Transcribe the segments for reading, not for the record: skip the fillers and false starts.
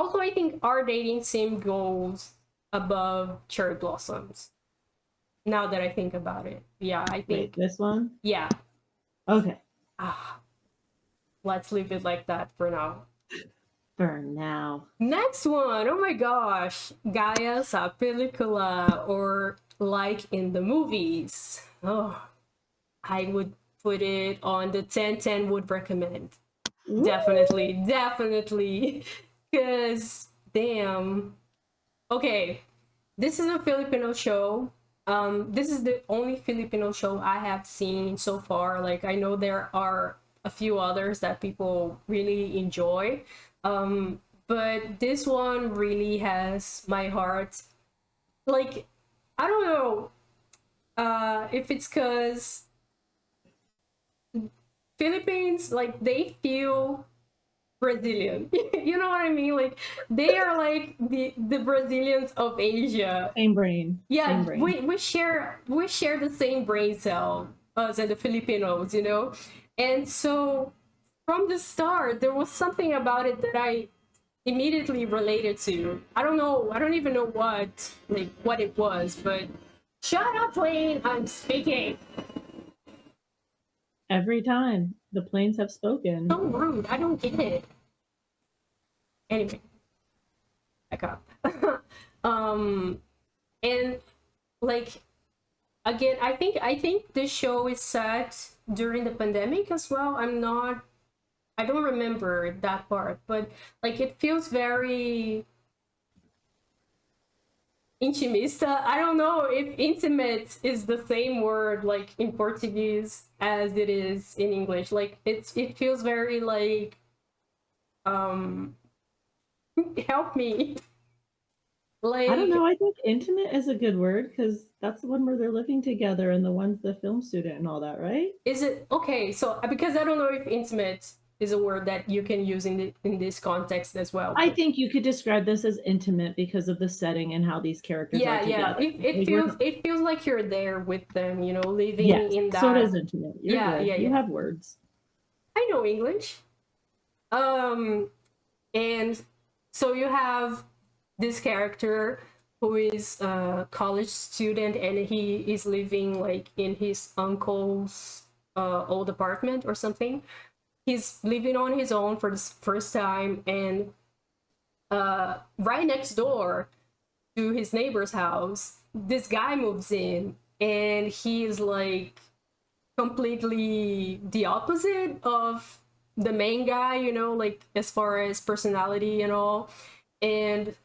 Also, I think our dating sim goes above cherry blossoms. Now that I think about it, yeah, I Wait, think, this one? yeah. Okay. Ah, let's leave it like that for now. For now. Next one, oh my gosh, Gaia sa pelikula, or like in the movies. Oh, I would put it on the 10-10 would recommend. Woo! Definitely, definitely. Because, damn. Okay, this is a Filipino show. This is the only Filipino show I have seen so far. Like, I know there are a few others that people really enjoy. But this one really has my heart. Like, I don't know if it's because Philippines, like, they feel Brazilian. You know what I mean? Like, they are like the Brazilians of Asia. Same brain. Same Yeah, brain. we share the same brain cell, us and the Filipinos, you know. And so from the start, there was something about it that I immediately related to. I don't know. I don't even know what it was, but shut up, Wayne. I'm speaking. Every time the planes have So spoken. rude. I don't get it. Anyway, back up. um, and like again, I think this show is set during the pandemic as well. I don't remember that part, but like it feels very intimista. I don't know if intimate is the same word like in Portuguese as it is in English. Like it feels very like um help me. I don't Like know. I think intimate is a good word because that's the one where they're living together and the one's the film student and all that, right? is it okay? So because I don't know if intimate is a word that you can use in this context as well, I but think you could describe this as intimate because of the setting and how these characters are yeah, yeah. together. It Like feels it feels like you're there with them, you know, living yes, in so it is that. intimate. You're Yeah, good. yeah, You yeah. have words. I know English. Um, and so you have this character who is a college student, and he is living like in his uncle's old apartment or something. He's living on his own for the first time, and right next door to his neighbor's house, this guy moves in, and he is like completely the opposite of the main guy, you know, like as far as personality and all. And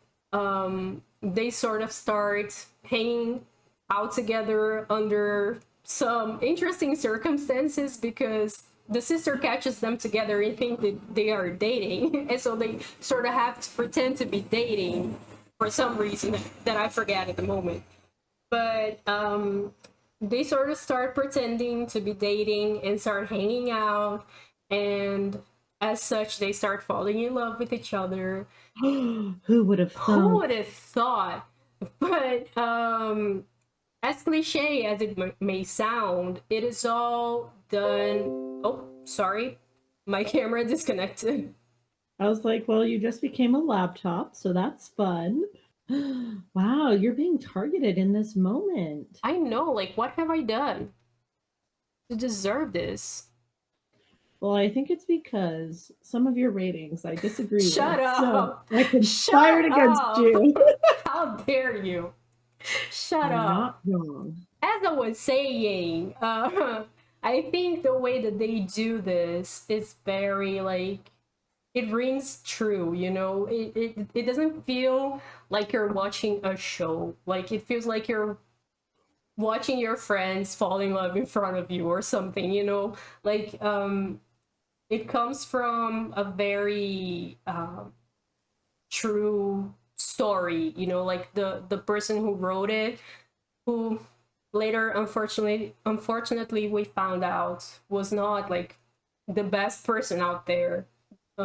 they sort of start hanging out together under some interesting circumstances because the sister catches them together and think that they are dating. And so they sort of have to pretend to be dating for some reason that I forget at the moment. But they sort of start pretending to be dating and start hanging out, and as such they start falling in love with each other. Who would have Who thunk? would have thought? But as cliche as it may sound, it is all done. Oh, sorry, my camera disconnected. I was like, well, you just became a laptop, so that's fun. Wow, you're being targeted in this moment. I know, like, what have I done to deserve this? Well, I think it's because some of your ratings I disagree Shut with, so up! I conspired Shut against up! you. How dare you? Shut You're up. not wrong. As I was saying, I think the way that they do this is very like it rings true, you know. It doesn't feel like you're watching a show. Like it feels like you're watching your friends fall in love in front of you or something, you know. Like it comes from a very true story, you know, like the person who wrote it, who later unfortunately we found out was not like the best person out there.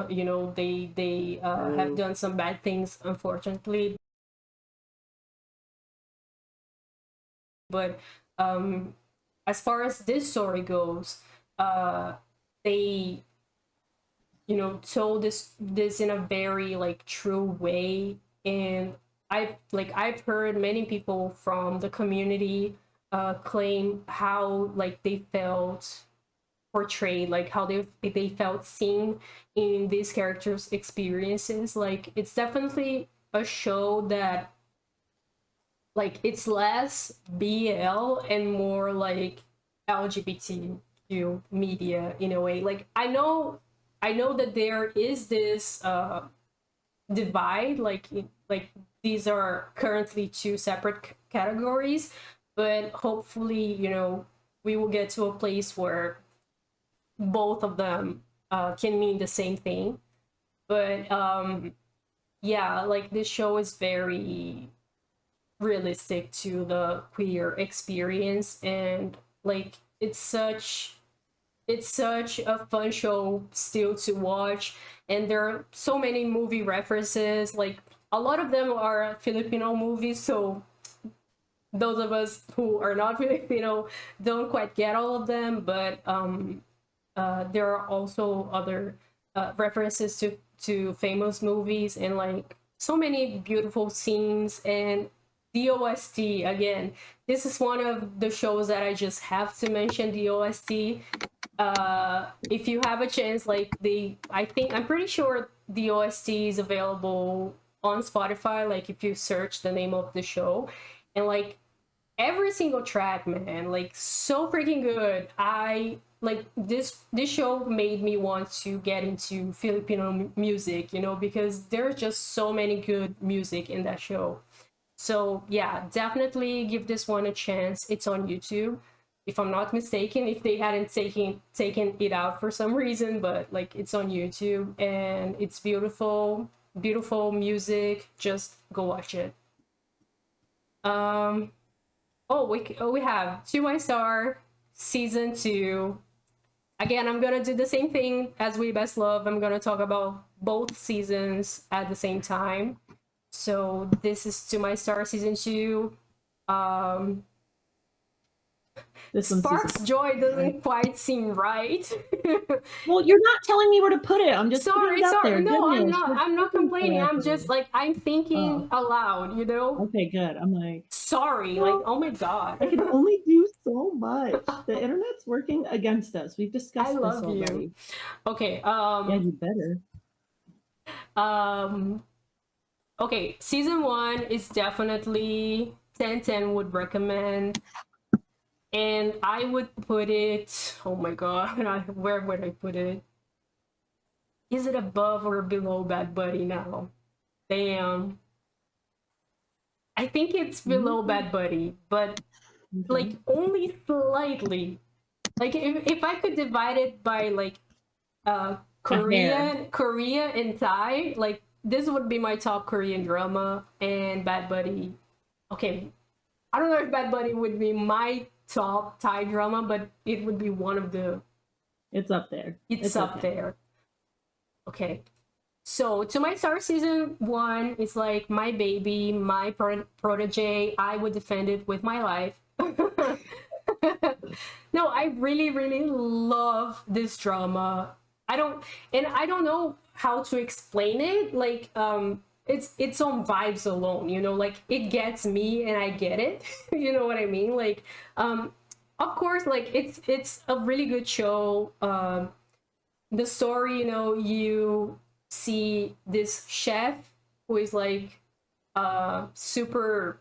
You know, they have Oh. done some bad things unfortunately, but um as far as this story goes, uh they told this in a very like true way. And I've heard many people from the community claim how like they felt portrayed, like how they felt seen in these characters' experiences. Like it's definitely a show that like it's less BL and more like LGBTQ media in a way. Like I know that there is this divide, like these are currently two separate categories, but hopefully, we will get to a place where both of them can mean the same thing. But yeah, like this show is very realistic to the queer experience, and like it's such a fun show still to watch. And there are so many movie references, like a lot of them are Filipino movies, so those of us who are not Filipino don't quite get all of them. But there are also other references to famous movies, and like so many beautiful scenes. And the OST, again, this is one of the shows that I just have to mention the OST. If you have a chance, like I'm pretty sure the OST is available on Spotify, like if you search the name of the show. And like every single track, man, like so freaking good. I like this show made me want to get into Filipino music, because there's just so many good music in that show. So yeah, definitely give this one a chance. It's on YouTube, if I'm not mistaken, if they hadn't taken it out for some reason. But like it's on YouTube, and it's beautiful, beautiful music. Just go watch it. um we have To My Star season 2. Again, I'm gonna do the same thing as We Best Love. I'm gonna talk about both seasons at the same time. So this is To My Star season 2. um This one's Sparks Joy doesn't quite seem right. Well, you're not telling me where to put it. I'm just Sorry, putting it out there. no, I'm Goodness, not. we're I'm not talking complaining. I'm just correctly. like I'm thinking Oh, aloud. okay, good. I'm like, Sorry, like well, oh my I god. can only do so much. The internet's working against us. We've I discussed this love you. already. Okay. Yeah, you better. Um. Okay. Season 1 is definitely 10/10 would recommend, and I would put it. Oh my god, where would I put it? Is it above or below Bad Buddy now? Damn. I think it's below Mm, Bad Buddy, but okay. like only slightly. Like if I could divide it by like A hair. Korea and Thai, like this would be my top Korean drama. And Bad Buddy. Okay, I don't know if Bad Buddy would be my top Thai drama, but it would be one of the. It's up there. It's up okay. there. Okay. So, To My Star season 1 is like my baby, my protege. I would defend it with my life. No, I really, really love this drama. I don't know how to explain it. Like, it's on vibes alone. Like it gets me, and I get it. You know what I mean? Like, of course, like it's a really good show. The story, you see this chef who is like super,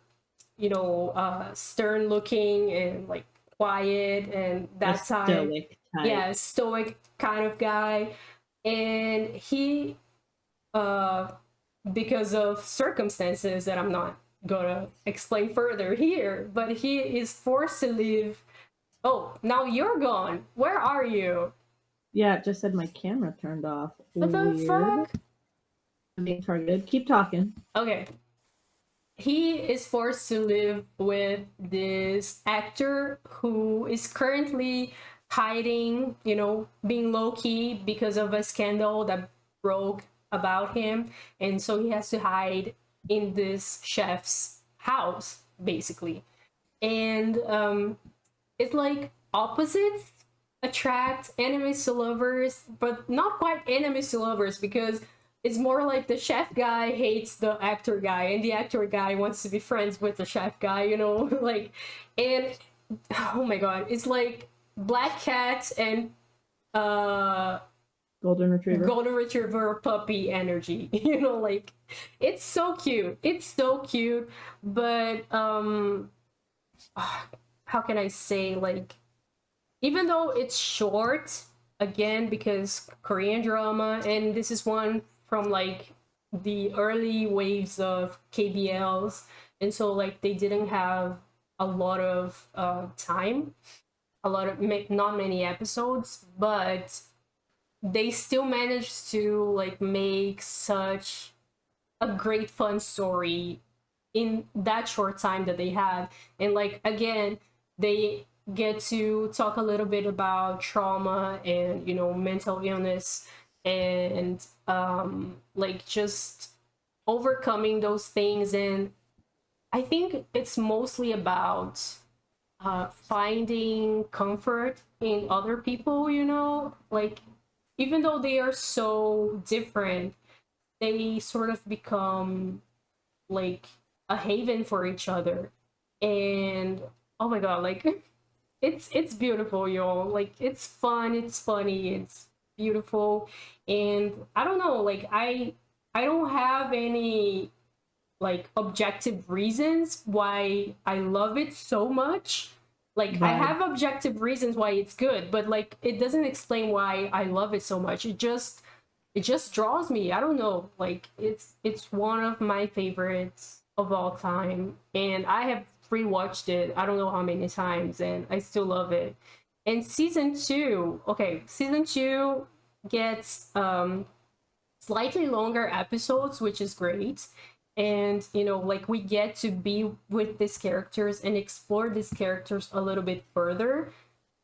stern looking and like quiet, and A that time, stoic type. yeah, stoic kind of guy. And he, uh because of circumstances that I'm not gonna explain further here, but he is forced to leave. Oh, now you're gone. Where are you? Yeah, it just said my camera turned off. What the Weird. fuck? I'm being targeted. Keep talking. Okay. He is forced to live with this actor who is currently hiding, being low key because of a scandal that broke about him. And so he has to hide in this chef's house, basically. And it's like opposites. attract enemies to lovers, but not quite enemies to lovers, because it's more like the chef guy hates the actor guy, and the actor guy wants to be friends with the chef guy, you know, like, and oh my god, it's like Black Cat and Golden Retriever. Golden Retriever puppy energy, you know, like it's so cute. It's so cute, but how can I say, like, even though it's short, again, because Korean drama, and this is one from like the early waves of KBLs, and so like they didn't have a lot of time, a lot of not many episodes, but they still managed to like make such a great fun story in that short time that they had. And like again, they get to talk a little bit about trauma and, you know, mental illness, and like just overcoming those things. And I think it's mostly about finding comfort in other people, you know, like even though they are so different, they sort of become like a haven for each other. And oh my god, like it's beautiful, y'all. Like it's fun, it's funny, it's beautiful. And I don't know, like I don't have any like objective reasons why I love it so much. Like I Right. have objective reasons why it's good, but like it doesn't explain why I love it so much. It just draws me. I don't know. Like it's one of my favorites of all time, and I have rewatched it I don't know how many times, and I still love it. And season 2, okay, season 2 gets slightly longer episodes, which is great. And you know, like we get to be with these characters and explore these characters a little bit further.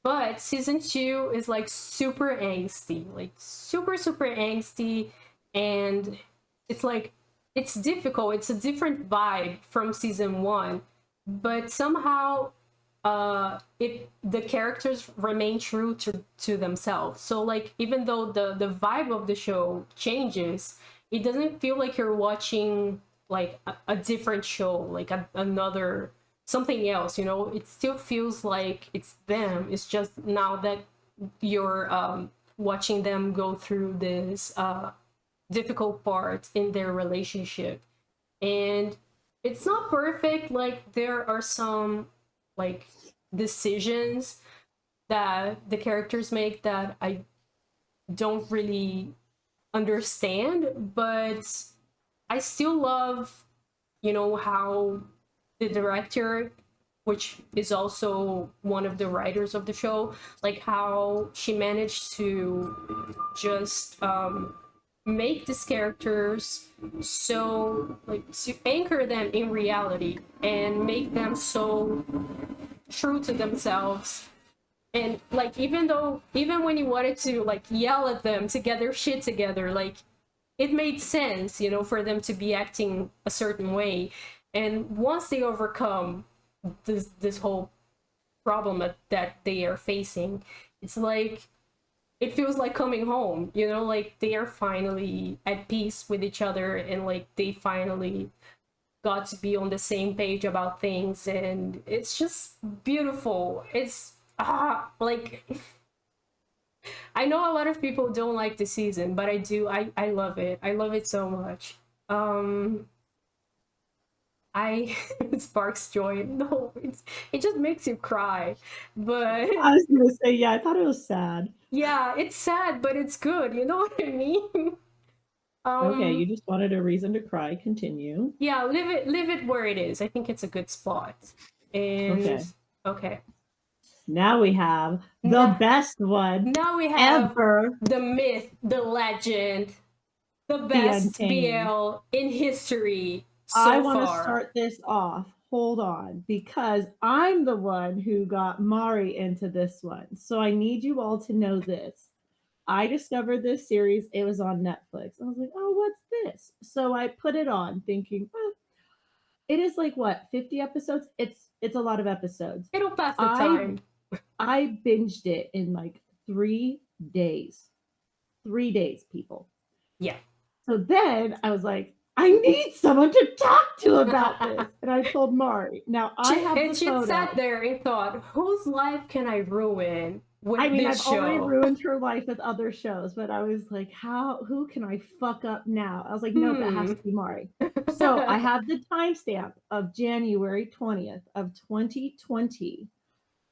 But season 2 is like super angsty, like super angsty. And it's like it's difficult. It's a different vibe from season 1, but somehow it the characters remain true to themselves. So like even though the vibe of the show changes, it doesn't feel like you're watching like a different show, like another something else, you know. It still feels like it's them. It's just now that you're watching them go through this difficult part in their relationship. And it's not perfect. Like there are some like decisions that the characters make that I don't really understand, but I still love, you know, how the director, which is also one of the writers of the show, like how she managed to just make these characters so like to anchor them in reality and make them so true to themselves. And like even when you wanted to like yell at them to get their shit together, like it made sense, you know, for them to be acting a certain way. And once they overcome this whole problem that they are facing, it's like it feels like coming home, you know, like they are finally at peace with each other, and like they finally got to be on the same page about things. And it's just beautiful. It's like I know a lot of people don't like the season, but I do. I love it. I love it so much. I it sparks joy. No, it just makes you cry. But I was gonna say, yeah, I thought it was sad. yeah, it's sad, but it's good. You know what I mean? Okay, Um, you just wanted a reason to cry. Continue. yeah, live it where it is. I think it's a good spot. And Okay. okay, Now we have the now best one now we have ever, the myth, the legend, the the best Untamed. BL in history I so want to far. start this off. Hold on, because I'm the one who got Mari into this one. So I need you all to know this. I discovered this series. It was on Netflix. I was like, oh, what's this? So I put it on thinking, oh, it is like what, 50 episodes? It's a lot of episodes. It'll pass the I time. I binged it in like 3 days. 3 days, people. Yeah. So then I was like, I need someone to talk to about this. And I told Mari. Now I have the She photo. sat there and thought, whose life can I ruin with I mean, this I've show? already ruined her life with other shows, but I was like, who can I fuck up now? I was like, nope, it has to be Mari. So I have the timestamp of January 20th of 2020.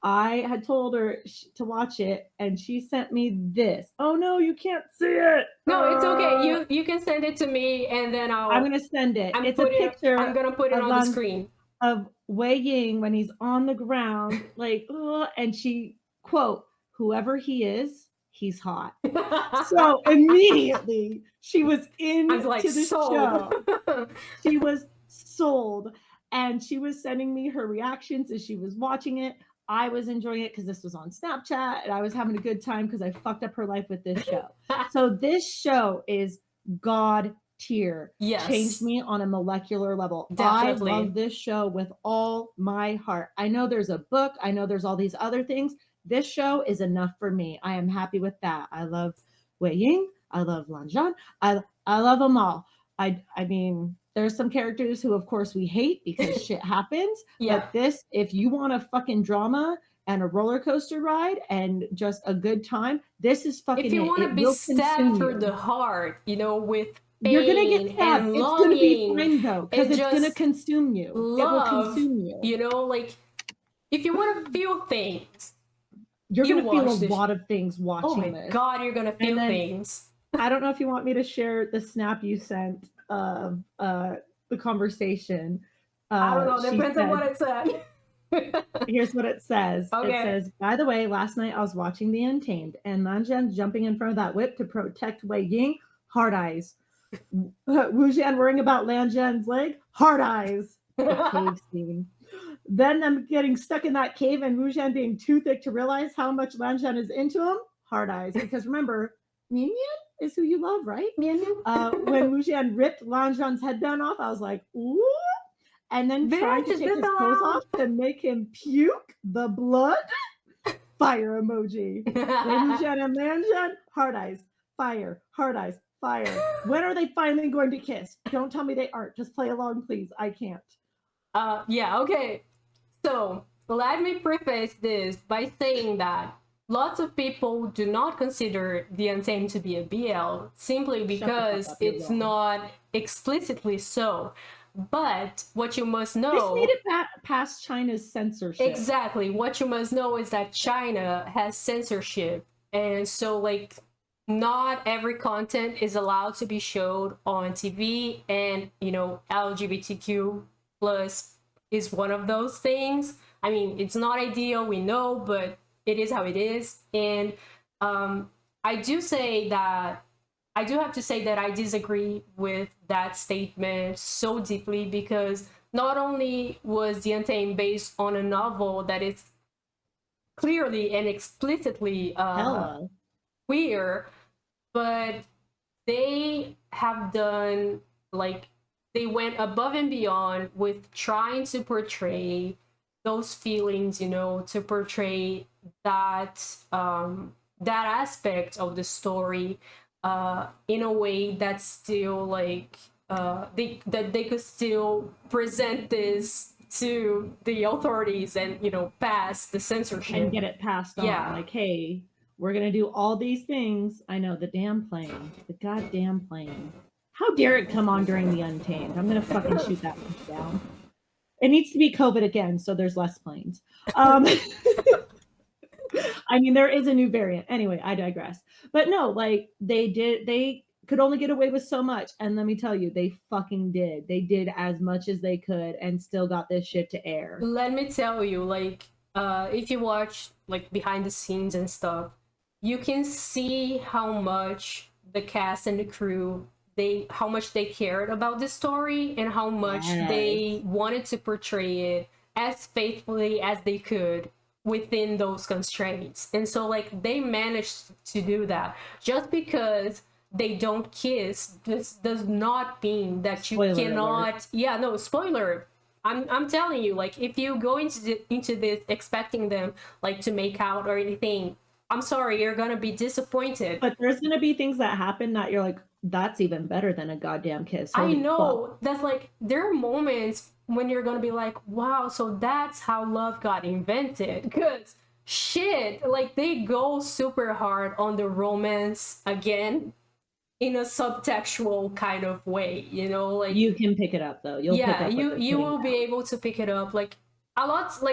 I had told her to watch it, and she sent me this. Oh no, you can't see it. No, it's okay. You can send it to me, and then I'm gonna send it. It's a I'm picture gonna put it on the screen of Wei Ying when he's on the ground, like, and she quote, "Whoever he is, he's hot." So immediately she was into like, the sold. show. She was sold, and she was sending me her reactions as she was watching it. I was enjoying it because this was on Snapchat, and I was having a good time because I fucked up her life with this show. So this show is God tier. Yes. Changed me on a molecular level. Definitely. I love this show with all my heart. I know there's a book. I know there's all these other things. This show is enough for me. I am happy with that. I love Wei Ying. I love Lan Zhan. I love them all. I mean, there's some characters who, of course, we hate because shit happens. Yeah. But this, if you want a fucking drama and a roller coaster ride and just a good time, this is fucking it. If you want to be stabbed through the heart, you know, with pain, you're gonna get stabbed. It's gonna be fine though, because it's gonna consume you. Love, it will consume you. You know, like if you want to feel things, you're gonna feel a lot of things watching this. Oh my god, you're gonna feel things. I don't know if you want me to share the snap you sent of the conversation. I don't know. Depends on what it said. Here's what it says. Okay. It says, by the way, last night I was watching The Untamed, and Lan Zhan jumping in front of that whip to protect Wei Ying. Hard eyes. Wu Zhan worrying about Lan Zhan's leg. Hard eyes. Cave scene. Then I'm getting stuck in that cave, and Wu Zhan being too thick to realize how much Lan Zhan is into him. Hard eyes. Because remember, Mian Mian is who you love, right? Mian Mian. When Wu Zhan ripped Lan Zhan's headband off, I was like, ooh. And then trying to take his clothes off to make him puke the blood. Fire emoji. Wu Zhan and Lan Zhan, hard eyes. Fire. Hard eyes. Fire. When are they finally going to kiss? Don't tell me they aren't. Just play along, please. I can't. Yeah, okay. So let me preface this by saying that lots of people do not consider The Untamed to be a BL simply because it's not explicitly so. But what you must know... This made it past China's censorship. Exactly. What you must know is that China has censorship. And so, like, not every content is allowed to be showed on TV. And, you know, LGBTQ plus is one of those things. I mean, it's not ideal, we know, but it is how it is. And I do have to say that I disagree with that statement so deeply, because not only was The Untamed based on a novel that is clearly and explicitly queer, but they have done, like, they went above and beyond with trying to portray those feelings, you know, to portray that that aspect of the story in a way that's still like they could still present this to the authorities and, you know, pass the censorship and get it passed on. Yeah, like, hey, we're gonna do all these things. I know, the damn plane, the goddamn plane. How dare it come on during The Untamed? I'm gonna fucking shoot that one down. It needs to be COVID again, so there's less planes. I mean, there is a new variant. Anyway, I digress. But no, like, they could only get away with so much. And let me tell you, they fucking did. They did as much as they could and still got this shit to air. Let me tell you, like, if you watch, like, behind the scenes and stuff, you can see how much the cast and the crew, how much they cared about the story and how much they wanted to portray it as faithfully as they could within those constraints. And so, like, they managed to do that. Just because they don't kiss, this does not mean that you cannot alert. Yeah, no, spoiler. I'm telling you, like, if you go into this expecting them, like, to make out or anything, I'm sorry, you're gonna be disappointed. But there's gonna be things that happen that you're like, that's even better than a goddamn kiss. I Holy fuck. know that's like there are moments when you're gonna be like, wow, so that's how love got invented. Because shit, like they go super hard on the romance again in a subtextual kind of way, you know, like You can pick it up though. You'll pick yeah, up what you they're will be putting down. able to pick it up. Like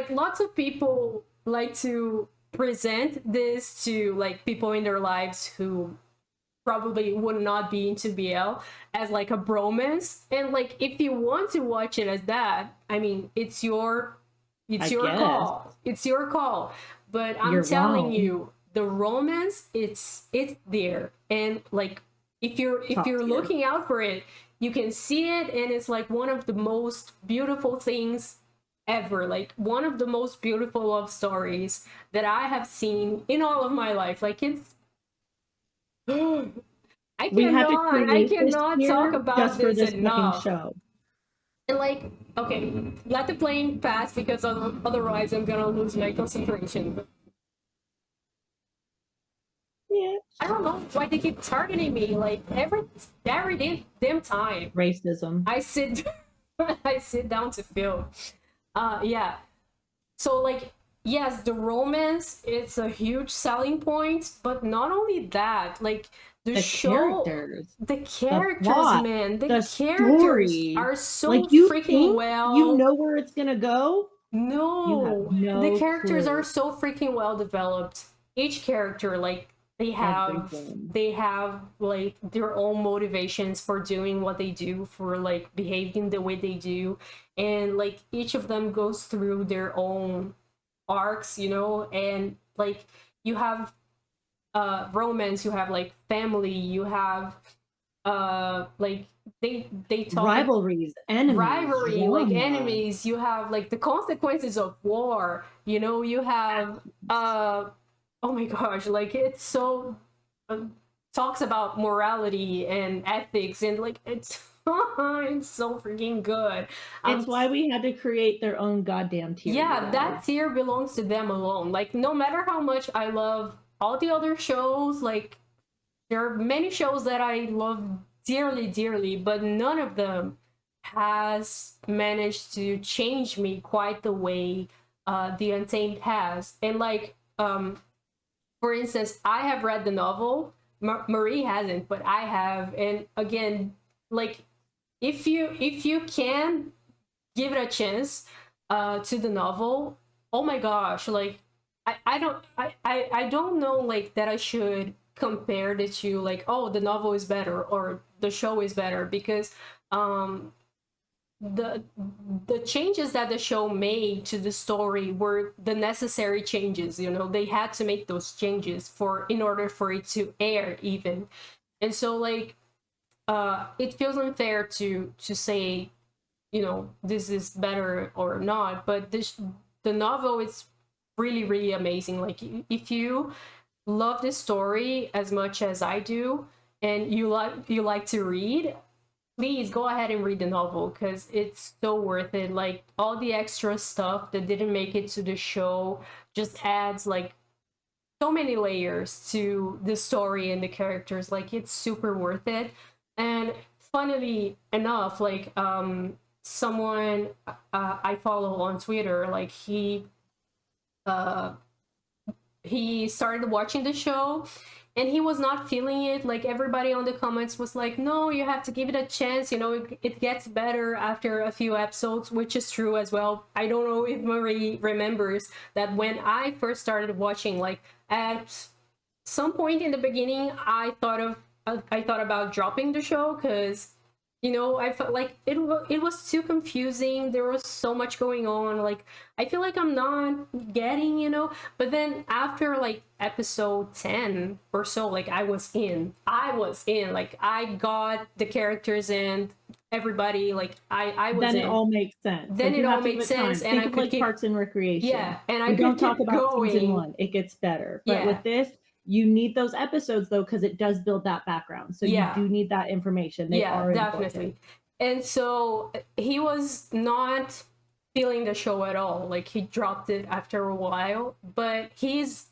lots of people like to present this to like people in their lives who probably would not be into BL as like a bromance. And like if you want to watch it as that, I mean, I it's your guess. call. It's your call. But I'm You're telling wrong. you, the romance, it's there. And like if Top you're tier. looking out for it, you can see it, and it's like one of the most beautiful things ever. Like one of the most beautiful love stories that I have seen in all of my life. Like it's We had to I create this cannot talk here about just for this this fucking enough. show. And like, okay, let the plane pass because otherwise I'm gonna lose my concentration. But Yeah. I don't know why they keep targeting me. Like every damn time Racism. I sit I sit down to film. Yeah. So like yes, the romance it's a huge selling point, but not only that, like the show characters, the the characters, plot, man, the the characters story. are so Like you freaking think you well. know where it's gonna go? You have No, the no characters are clue. so freaking well developed. Each character, like Everything. they have like their own motivations for doing what they do, for like behaving the way they do, and like each of them goes through their own arcs, you know, and like you have romance, you have like family, you have like they talk Rivalries, enemies, rivalry, like drama. enemies, you have like the consequences of war, you know, you have oh my gosh, like it's so uh, talks about morality and ethics, and like it's it's so freaking good. It's um why we had to create their own goddamn tier, you yeah, guys. that tier belongs to them alone. Like no matter how much I love all the other shows, like there are many shows that I love dearly, dearly, but none of them has managed to change me quite the way the Untamed has. And like, for instance, I have read the novel. Marie hasn't, but I have. And again, like, if you can give it a chance to the novel, oh my gosh, like I don't know like that I should compare the two, like oh the novel is better or the show is better, because um the the changes that the show made to the story were the necessary changes, you know, they had to make those changes for in order for it to air even. And so like it feels unfair to say, you know, this is better or not, but this the novel is really really amazing. Like if you love this story as much as I do and you like to read, please go ahead and read the novel because it's so worth it. Like all the extra stuff that didn't make it to the show just adds like so many layers to the story and the characters. Like it's super worth it. And funnily enough, like someone I follow on Twitter, like uh he started watching the show and he was not feeling it. Like everybody on the comments was like, no, you have to give it a chance, you know, it gets better after a few episodes, which is true as well. I don't know if Marie remembers that when I first started watching, like at some point in the beginning I thought about dropping the show because, you know, I felt like it was too confusing. There was so much going on. Like I feel like I'm not getting, you know. But then after like episode 10 or so, like I was in. Like I got the characters and everybody. Like I was Then it in. all makes sense. Then Like it you all have to made give it time. sense, and Think I of could like keep Parks and Recreation. yeah, and I We could don't talk keep about season going. 1. It gets better. But Yeah. with this, you need those episodes though, because it does build that background. So you Yeah. do need that information. They Yeah, are important. definitely. And so he was not feeling the show at all. Like he dropped it after a while, but he's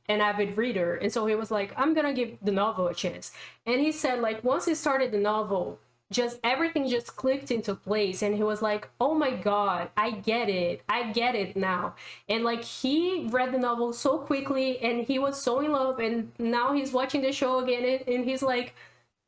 an avid reader, and so he was like, I'm gonna give the novel a chance. And he said, like, once he started the novel, just everything just clicked into place, and he was like, oh my god, I get it now. And like, he read the novel so quickly, and he was so in love, and now he's watching the show again, and he's like,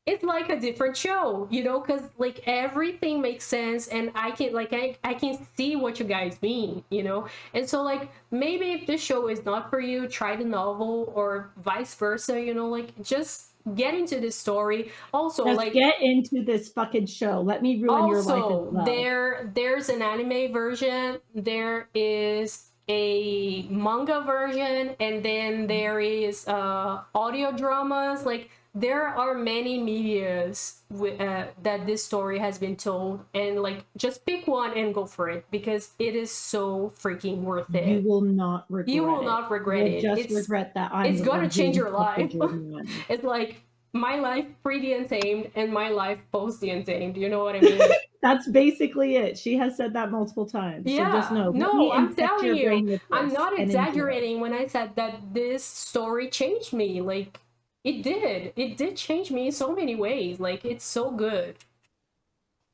it's like a different show, you know, because like everything makes sense, and I can like I can see what you guys mean, you know. And so like, maybe if this show is not for you, try the novel, or vice versa, you know, like just get into this story. Also, Just like, get into this fucking show. Let me ruin your life as also well. there's an anime version, there is a manga version, and then there is audio dramas. Like, there are many medias that this story has been told, and like, just pick one and go for it, because it is so freaking worth it. You will not regret You will it. not regret You'll it. just regret that I'm It's the gonna one change who your life. insulted your man. It's like my life pre the Untamed and my life post the Untamed. You know what I mean? That's basically it. She has said that multiple times. Yeah. So just know. Let No, me I'm infect telling your you, brain with I'm this not and enjoy. exaggerating when I said that this story changed me. Like, it did. It did change me in so many ways. Like, it's so good.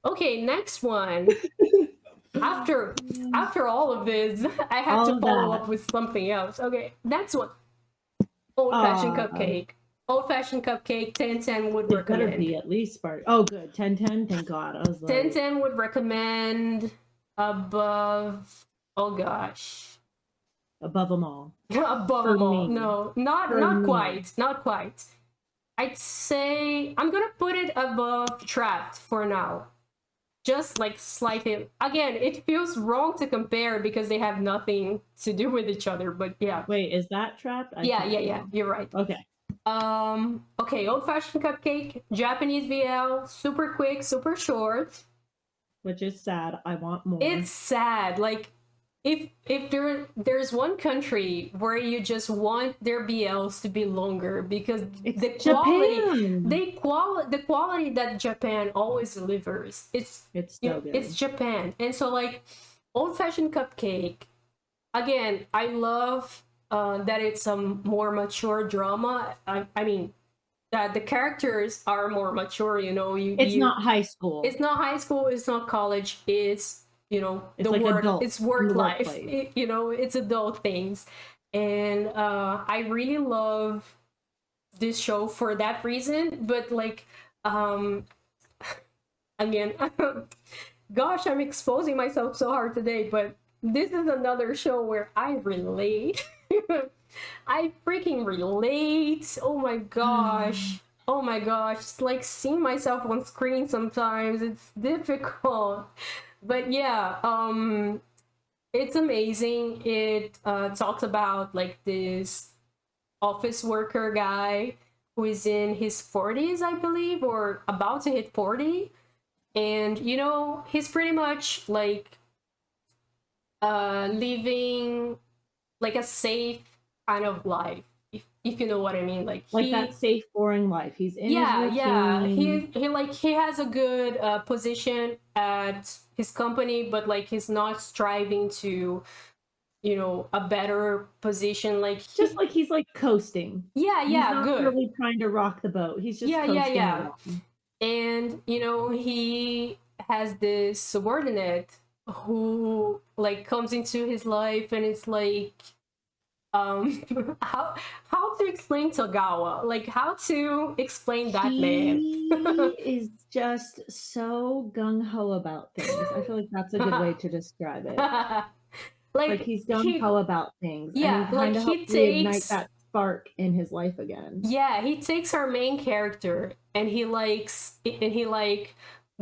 Okay, next one. After all of this, I have All to of follow that. up with something else. Okay, next one. Old-fashioned cupcake. Old-fashioned cupcake, 1010 would It better recommend. be at least spark. Oh, good. 1010. Thank God. I was like 1010 would recommend above. Oh gosh. above them all. Above For them all. me. No, For not me. quite. Not quite. I'd say I'm gonna put it above Trapped for now. Just like slightly. Again, it feels wrong to compare because they have nothing to do with each other. But yeah. Wait, is that Trapped? Yeah. You're right. Okay. Okay, old-fashioned cupcake, Japanese BL, super quick, super short. Which is sad. I want more. It's sad. Like, if there's one country where you just want their BLs to be longer, because It's the Japan. the quality that Japan always delivers, it's so good. it's Japan. And so like, old-fashioned cupcake, again, I love that it's a more mature drama. I mean, that the characters are more mature, you know. It's not high school. It's not high school, it's not college, it's, you know, It's the like work, adult it's work life, workplace. you know, it's adult things. And I really love this show for that reason. But like, again, gosh, I'm exposing myself so hard today, but this is another show where I relate. I freaking relate. Oh my gosh. Oh my gosh. It's like seeing myself on screen sometimes. It's difficult. But yeah, it's amazing. It talks about like this office worker guy who is in his 40s, I believe, or about to hit 40. And you know, he's pretty much like living like a safe kind of life, if you know what I mean. Like that safe, boring life. He's in his routine. Yeah. He has a good position at his company, but like, he's not striving to, you know, a better position. Like, just like he's like coasting. Yeah, he's not good. really trying to rock the boat. He's just coasting along. And you know, he has this subordinate who like comes into his life, and it's like, how to explain Togawa, like how to explain that man. He is just so gung-ho about things. I feel like that's a good way to describe it. like he's gung-ho about things. Yeah, and he like he reignite that spark in his life again. Yeah, he takes our main character and he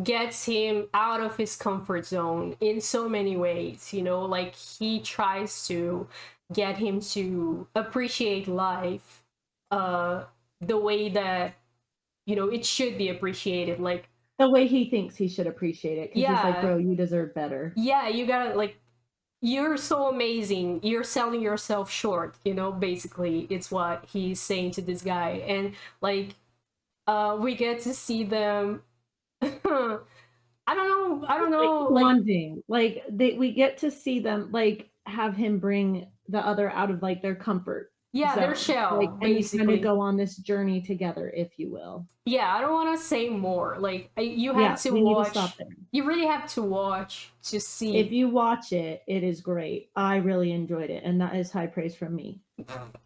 gets him out of his comfort zone in so many ways, you know. Like, he tries to get him to appreciate life the way that, you know, it should be appreciated, like the way he thinks he should appreciate it. Yeah, he's like, bro, you deserve better. Yeah, you gotta, like, you're so amazing, you're selling yourself short, you know. Basically, it's what he's saying to this guy. And like, we get to see them I don't know, like bonding. Like we get to see them like have him bring the other out of like their comfort Yeah, their zone. Like, shell, and you kind of basically. go on this journey together, if you will. Yeah, I don't want to say more. Like, you Yeah, have to we need to stop watch. there. You really have to watch to If see. you watch it, it is great. I really enjoyed it, and that is high praise from me.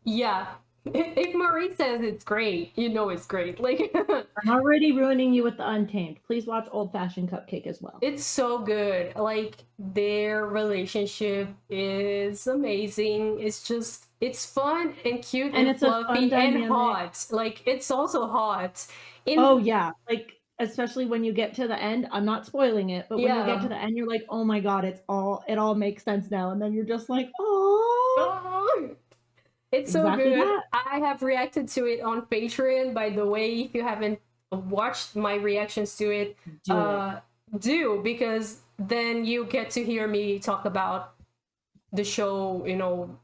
Yeah. If Marie says it's great, you know it's great. Like, I'm already ruining you with the Untamed. Please watch Old Fashioned Cupcake as well. it's so good. Like, their relationship is amazing. It's just, it's fun and cute And and it's a fun fluffy and dynamic. hot. Like, it's also hot. Oh yeah, like especially when you get to the end. I'm not spoiling it, but when you get to Yeah. the end, you're like, oh my god, it all makes sense now. And then you're just like, oh, Oh, it's so exactly good. that. I have reacted to it on Patreon, by the way. If you haven't watched my reactions to it, Do it. do, because then you get to hear me talk about the show,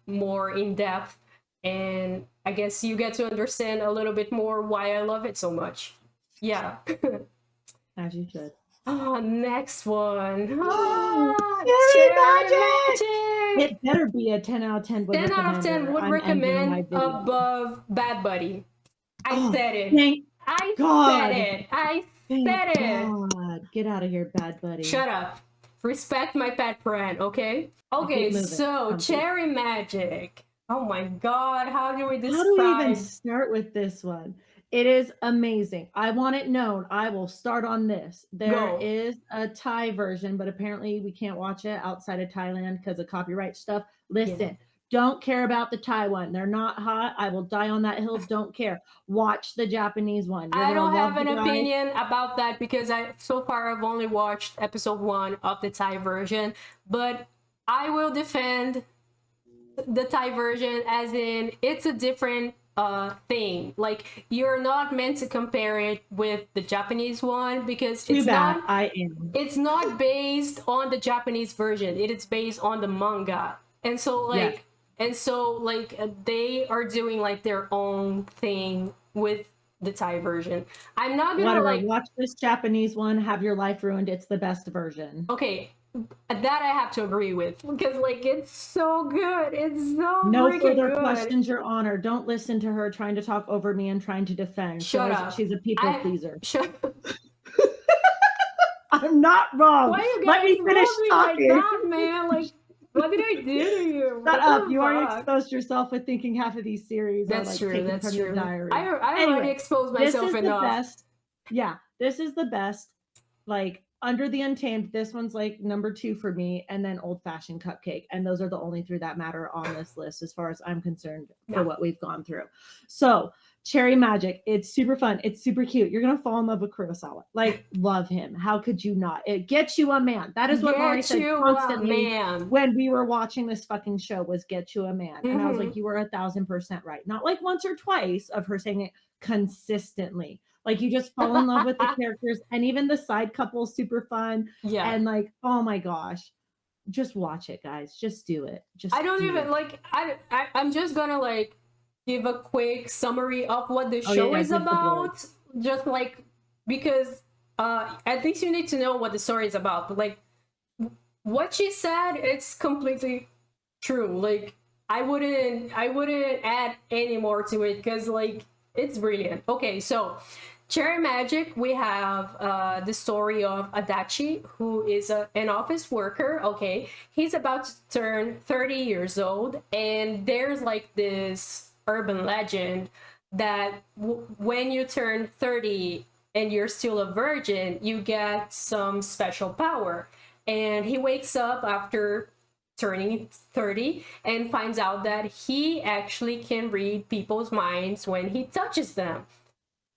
more in depth, and I guess you get to understand a little bit more why I love it so much. Yeah. As you should. Next one. Cherry Cherry Magic! Magic. It better be a 10 out of 10 would 10 recommend. out of 10 would I'm ending my recommend video. above Bad Buddy. I Oh, said it. thank I God. said it. I Thank said it. God. Get out of here, Bad Buddy. Shut up. Respect my pet friend, okay? Okay, so Come Cherry Magic. Oh my god, how do we describe? How do we even start with this one? It is amazing. I want it known. I will start on this. There is a Thai version, but apparently we can't watch it outside of Thailand because of copyright stuff. Listen, don't care about the Thai one. They're not hot. I will die on that hill. Don't care. Watch the Japanese one. I don't have an opinion about that because so far I've only watched episode 1 of the Thai version, but I will defend the Thai version as in it's a different thing. Like, you're not meant to compare it with the Japanese one because it's not based on the Japanese version. It is based on the manga. And so they are doing like their own thing with the Thai version. I'm not gonna watch this Japanese one, have your life ruined. It's the best version. Okay, that I have to agree with because it's so good. It's so no further good. Questions, Your Honor. Don't listen to her trying to talk over me and trying to defend. Shut up. She's a people pleaser. Shut up. I'm not wrong. Why you Let me finish talking. Like that, man? Like, what did I do to you? Shut up. You already exposed yourself with thinking half of these series that's are true. That's from true. Your diary. I already exposed myself enough. This is the best. Like, under the Untamed, this one's like number 2 for me, and then Old Fashioned Cupcake, and those are the only 3 that matter on this list as far as I'm concerned for what we've gone through. So Cherry Magic, it's super fun, it's super cute. You're gonna fall in love with Kurosawa. Like, love him. How could you not? It gets you a man. That is what Maury said constantly when we were watching this fucking show was get you a man. And I was like, you were 1,000% right. Not like once or twice of her saying it consistently. Like, you just fall in love with the characters, and even the side couple, super fun. Yeah. And like, oh my gosh, just watch it, guys. Just do it. I don't even like. I'm just gonna like give a quick summary of what the show is about. Just like, because at least you need to know what the story is about. But like, what she said, it's completely true. Like, I wouldn't add any more to it because like it's brilliant. Okay, so Cherry Magic, we have the story of Adachi, who is an office worker. Okay, he's about to turn 30 years old, and there's like this urban legend that when you turn 30 and you're still a virgin, you get some special power. And he wakes up after turning 30 and finds out that he actually can read people's minds when he touches them.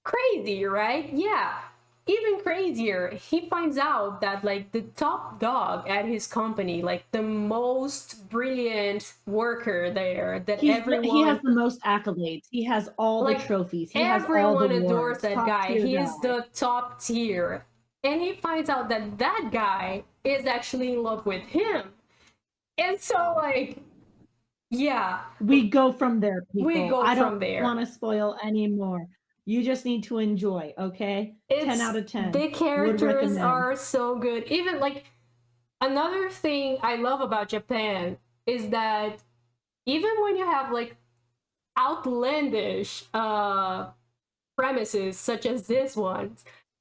Crazy, right? Yeah. Even crazier, he finds out that like the top dog at his company, like the most brilliant worker there, that he has the most accolades. He has all the trophies. He has all the adores that guy. He is the top tier. And he finds out that that guy is actually in love with him. And so like, yeah. We go from there, people. I don't want to spoil anymore. You just need to enjoy, okay? 10 out of 10. The characters are so good. Even like, another thing I love about Japan is that even when you have like, outlandish premises such as this one,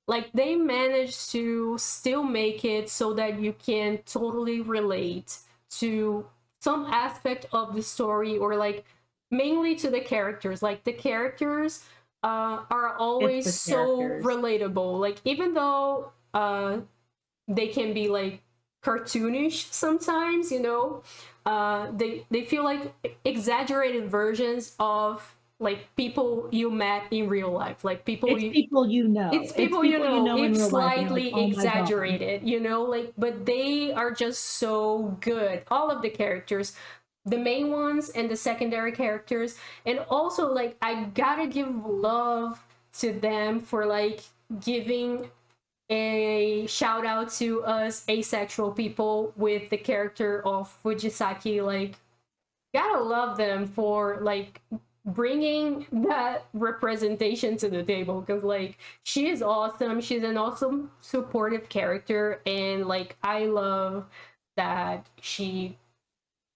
like they managed to still make it so that you can totally relate to some aspect of the story, or like mainly to the characters. Like the characters are It's always the so characters. relatable, like even though they can be like cartoonish sometimes, you know, they feel like exaggerated versions of like people you met in real life, like people It's people you know. it's people you know, in it's real life, and you're like, slightly oh my God. exaggerated, you know, like, but they are just so good, all of the characters, the main ones and the secondary characters. And also like I gotta give love to them for like giving a shout out to us asexual people with the character of Fujisaki. Like, gotta love them for like bringing that representation to the table, because like she is awesome, she's an awesome supportive character, and like I love that she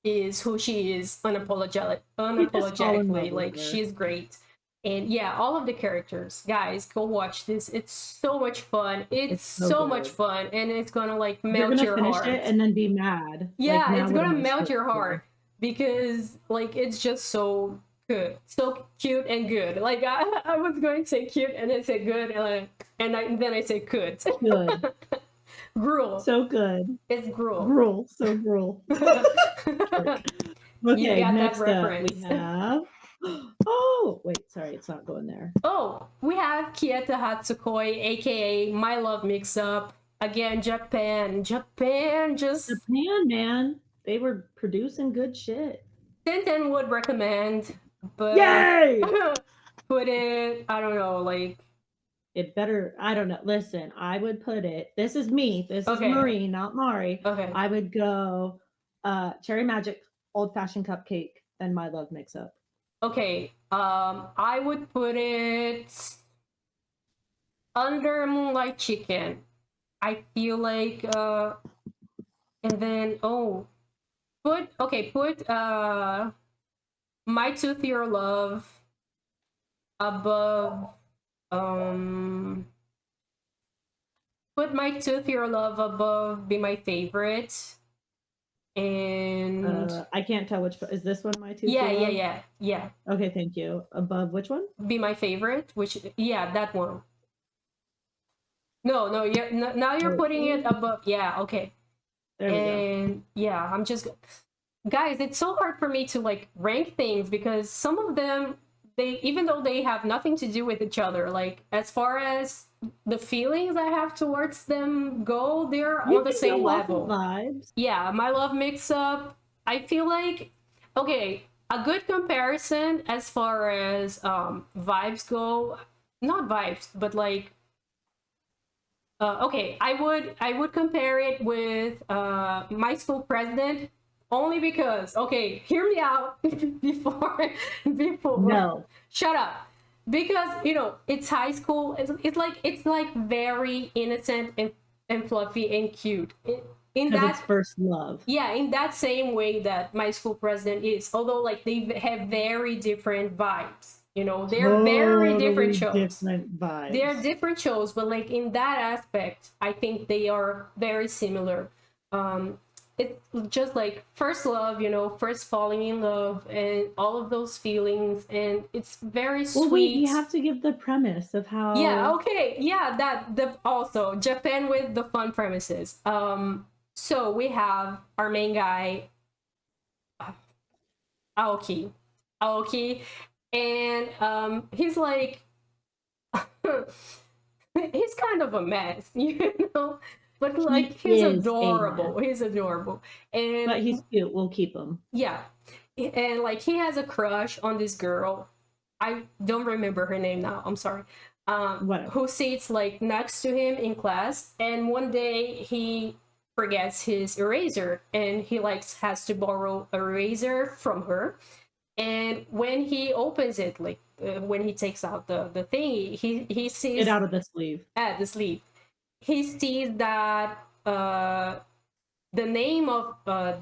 is who she is You just fall in love unapologetically, with like her. she's great. And yeah, all of the characters, guys, go watch this, it's so much fun, it's so so good. much fun, and it's gonna like You're melt gonna your finish heart. it and then be mad. Yeah, like, now it's what gonna am I melt supposed your to do? heart, because like it's just so good, so cute and good. Like I was going to say cute and I said good, and then I said good. Good. Gruel. So good. It's gruel. Gruel. So gruel. You Okay, got that next up reference. we have. Oh, wait, sorry, it's not going there. Oh, we have Kieta Hatsukoi, aka My Love Mix Up. Again, Japan. Japan just. Japan, man. They were producing good shit. Tenten would recommend, but. Yay! Put it, I don't know, like. It better, I don't know. Listen, I would put it, this is me, this is Marie, not Mari. Okay. I would go Cherry Magic, Old Fashioned Cupcake, and My Love Mix Up. Okay, I would put it under Moonlight Chicken. I feel like, and then, put My Tooth Your Love above, put My Tooth Your Love above Be My Favorite. And I can't tell which, is this one My Tooth yeah, Your Love? yeah. Okay, thank you. Above which one? Be My Favorite, which, yeah, that one. No, now you're putting it above. Yeah, okay. There we go. And yeah, I'm just, guys, it's so hard for me to like rank things, because some of them, they, even though they have nothing to do with each other, like as far as the feelings I have towards them go, they're on the same level. Vibes. Yeah, My Love Mix Up, I feel like, okay, a good comparison as far as vibes go, not vibes, but like, okay, I would compare it with My School President, only because, okay, hear me out before No, shut up, because you know it's high school, it's like very innocent and fluffy and cute in that, it's first love. Yeah, in that same way that My School President is, although like they have very different vibes. You know, they're very different shows. Different vibes. They're different shows, but like in that aspect, I think they are very similar. It's just like first love, you know, first falling in love, and all of those feelings, and it's very sweet. Well, wait, you have to give the premise of how. Yeah, okay, yeah, that the also Japan with the fun premises. So we have our main guy, Aoki, and he's like he's kind of a mess, you know, but like he's adorable, and but he's cute, we'll keep him. Yeah, and like he has a crush on this girl, I don't remember her name now, I'm sorry, who sits like next to him in class, and one day he forgets his eraser, and he like has to borrow a eraser from her. And when he opens it, like when he takes out the thing, he sees it out of the sleeve. At the sleeve, he sees that the name of the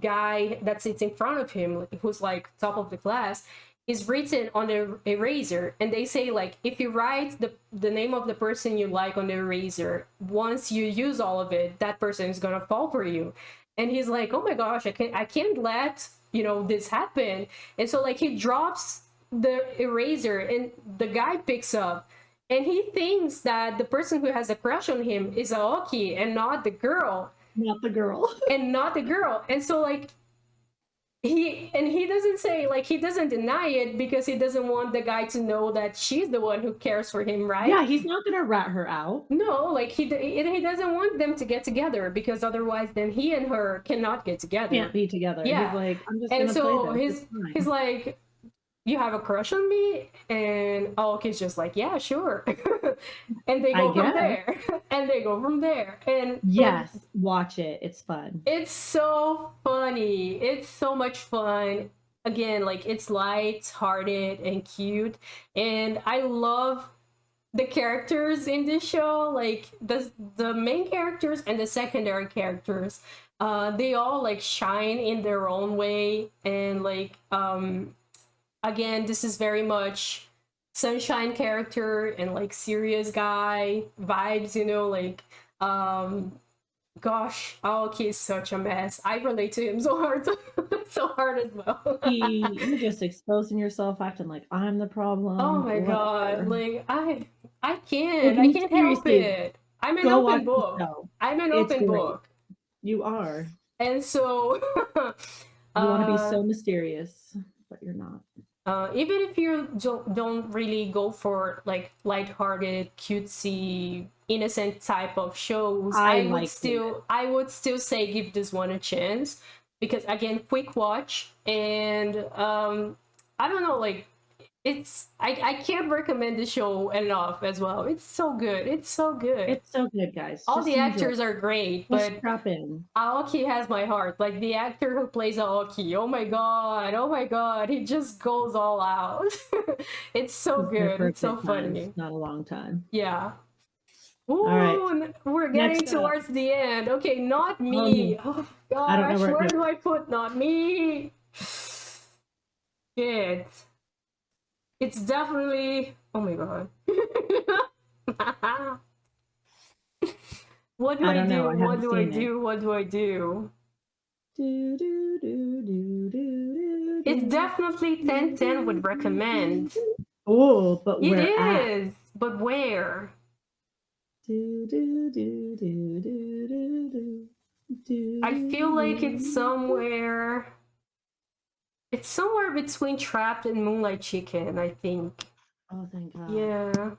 guy that sits in front of him, who's like top of the class, is written on the eraser, and they say like if you write the name of the person you like on the eraser, once you use all of it, that person is gonna fall for you. And he's like, oh my gosh, I can't let this happen. And so like he drops the eraser, and the guy picks up, and he thinks that the person who has a crush on him is Aoki and not the girl. Not the girl. And so like he doesn't say, like, he doesn't deny it because he doesn't want the guy to know that she's the one who cares for him, right? Yeah, he's not gonna rat her out. No, like he doesn't want them to get together, because otherwise then he and her cannot get together. Can't be together. Yeah. He's like, I'm just And gonna so play this. he's like, you have a crush on me? And Aoki's just like, yeah, sure. And they go from there. And they go from there. And yes, watch it. It's fun. it's so funny. It's so much fun. Again, like, it's light-hearted and cute. And I love the characters in this show. Like, the main characters and the secondary characters. They all, like, shine in their own way. And, like, again, this is very much sunshine character and like serious guy vibes, like gosh, Aoki is such a mess. I relate to him so hard, so hard as well. You're just exposing yourself, acting like I'm the problem. Oh my god, like I can't help seriously, it. I'm an open book. I'm an open book. You are. And so you want to be so mysterious, but you're not. Even if you don't really go for like lighthearted, cutesy, innocent type of shows, I would still say give this one a chance, because again, quick watch, and I don't know, like, I can't recommend the show enough as well. It's so good. It's so good. It's so good, guys. All the actors are great, but strap in. Aoki has my heart. Like, the actor who plays Aoki, oh my god, he just goes all out. It's so good. It's so funny. Not a long time. Yeah. Ooh, all right. We're getting towards the end. Okay, not me. Oh gosh, I don't know where do I put not me? Shit. It's definitely, oh my god. What do I do? What do I do? What do I do? It's definitely 10/10 would recommend. Oh, but where? It is, but where? I feel like it's somewhere. It's somewhere between Trapped and Moonlight Chicken, I think. Oh, thank God. Yeah.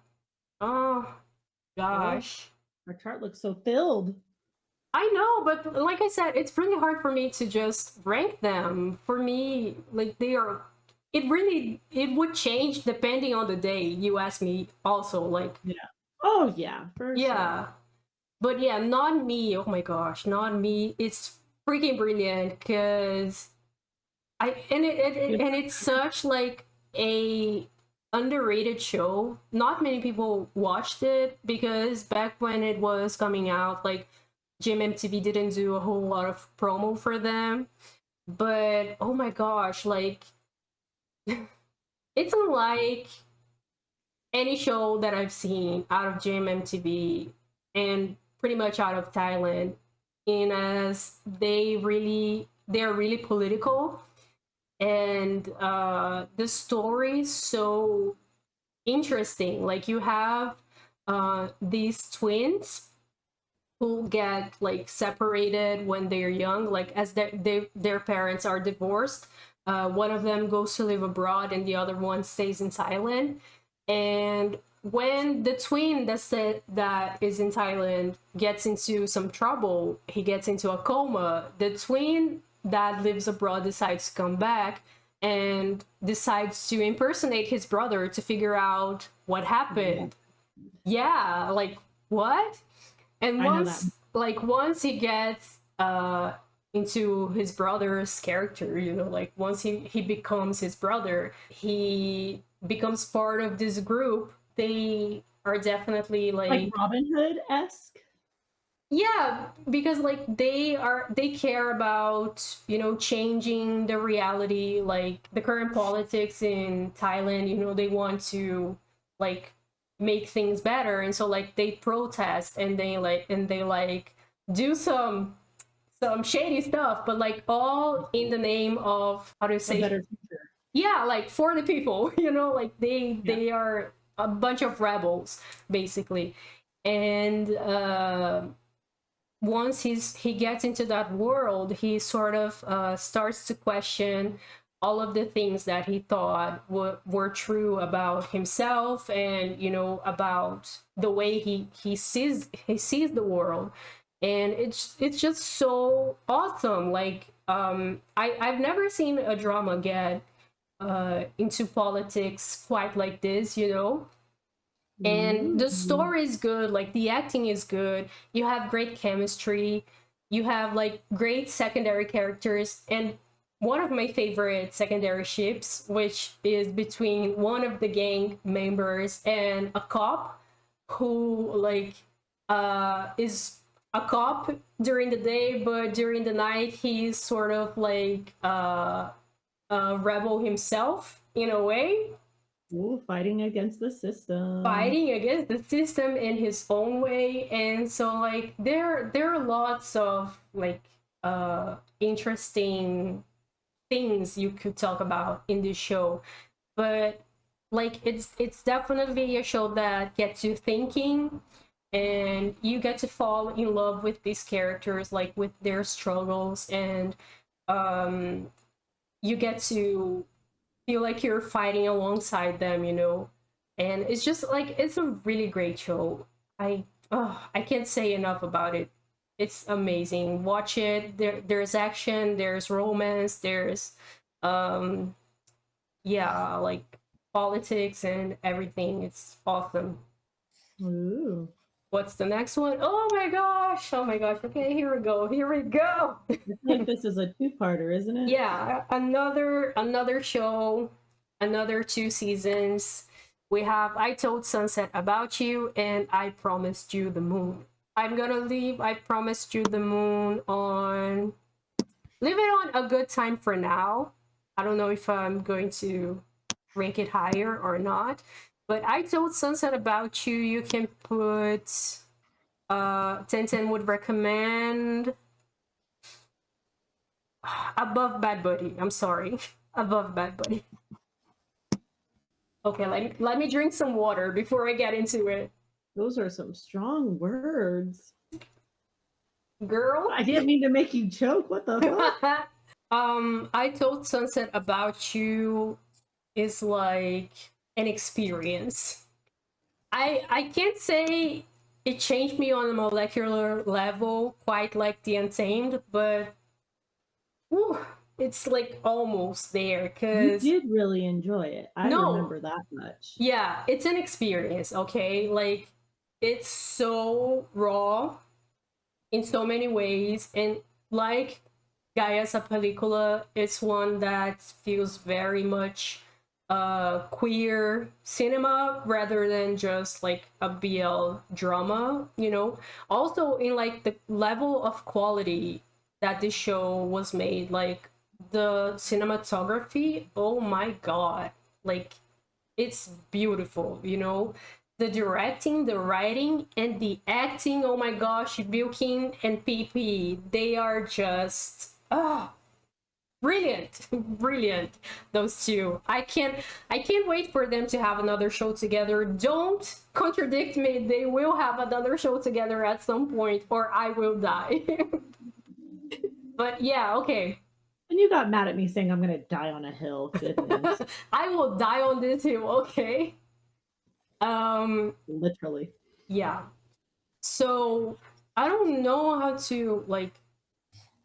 Oh, gosh. Our chart looks so filled. I know, but like I said, it's really hard for me to just rank them. For me, like, they are... It would change depending on the day, you ask me also, like... Yeah. Oh, yeah. Yeah. Sure. But yeah, Not Me, oh my gosh, Not Me, it's freaking brilliant, because... And it's such like a underrated show. Not many people watched it, because back when it was coming out, like, GMMTV didn't do a whole lot of promo for them. But oh my gosh, like, it's unlike any show that I've seen out of GMMTV and pretty much out of Thailand, in as they're really political. And the story's so interesting. Like, you have these twins who get like separated when they're young, like as their parents are divorced. One of them goes to live abroad and the other one stays in Thailand. And when the twin that is in Thailand gets into some trouble, he gets into a coma, the twin that lives abroad decides to come back and decides to impersonate his brother to figure out what happened. Yeah, like, what? And once he gets into his brother's character, like, once he becomes his brother, he becomes part of this group. They are definitely like Robin Hood-esque. Yeah, because like they care about, you know, changing the reality, like the current politics in Thailand, you know, they want to like make things better, and so like they protest and they like do some shady stuff, but like all in the name of, how to A say, better future. yeah, like for the people, you know, like Yeah. they are a bunch of rebels basically. And once he gets into that world, he sort of starts to question all of the things that he thought were true about himself, and you know, about the way he sees the world. And it's just so awesome. Like I've never seen a drama get into politics quite like this, you know. And the Ooh. story is good, like the acting is good, you have great chemistry, you have like great secondary characters, and one of my favorite secondary ships, which is between one of the gang members and a cop who like is a cop during the day, but during the night he's sort of like a rebel himself in a way, Ooh, fighting against the system. fighting against the system in his own way. And so like there are lots of like interesting things you could talk about in this show. But like it's definitely a show that gets you thinking, and you get to fall in love with these characters, like with their struggles, and um you get to feel like you're fighting alongside them, you know. And it's just like it's a really great show. I can't say enough about it. It's amazing. Watch it. There's action, there's romance, there's um yeah, like politics and everything. It's awesome. Ooh. What's the next one? Oh my gosh. Oh my gosh. Okay, here we go. Here we go. I feel like this is a two-parter, isn't it? Yeah, another show, another 2 seasons. We have I Told Sunset About You and I Promised You the Moon. I'm gonna leave I Promised You the Moon on, leave it on a good time for now. I don't know if I'm going to rank it higher or not, but I Told Sunset About You, you can put 10 would recommend above Bad Buddy. I'm sorry. Above Bad Buddy. Okay, let me drink some water before I get into it. Those are some strong words. Girl. I didn't mean to make you choke. What the fuck? I Told Sunset About You is like an experience. I can't say it changed me on a molecular level quite like the Untamed, but whew, it's like almost there, You because did really enjoy it. I no, remember that much. yeah, it's an experience, okay? Like it's so raw in so many ways, and like GAYA's a Pelikula, it's one that feels very much queer cinema rather than just like a BL drama, you know. Also in like the level of quality that this show was made, like the cinematography, oh my god, like it's beautiful, you know. The directing, the writing, and the acting, oh my gosh, Bilkin and PP, they are just brilliant. Brilliant, those two. I can't wait for them to have another show together. Don't contradict me, they will have another show together at some point or I will die. But yeah, okay. And you got mad at me saying I'm gonna die on a hill. Goodness. I will die on this hill, okay. Literally. Yeah, so I don't know how to like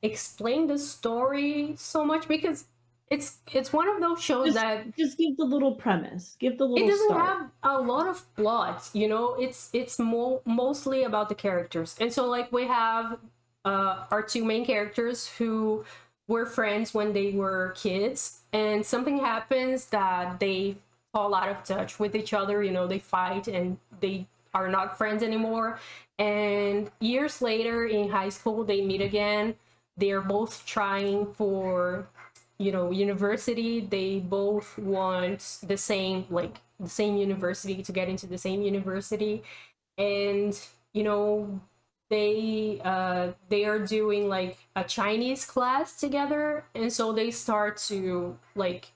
explain the story so much, because it's one of those shows that Just give the little premise. Give the it little doesn't start. have a lot of plot, you know. It's mostly about the characters. And so like we have our two main characters who were friends when they were kids, and something happens that they fall out of touch with each other, you know. They fight and they are not friends anymore. And years later in high school, they meet again. They're both trying for, university. They both want the same, like the same university, to get into the same university. And they are doing like a Chinese class together, and so they start to like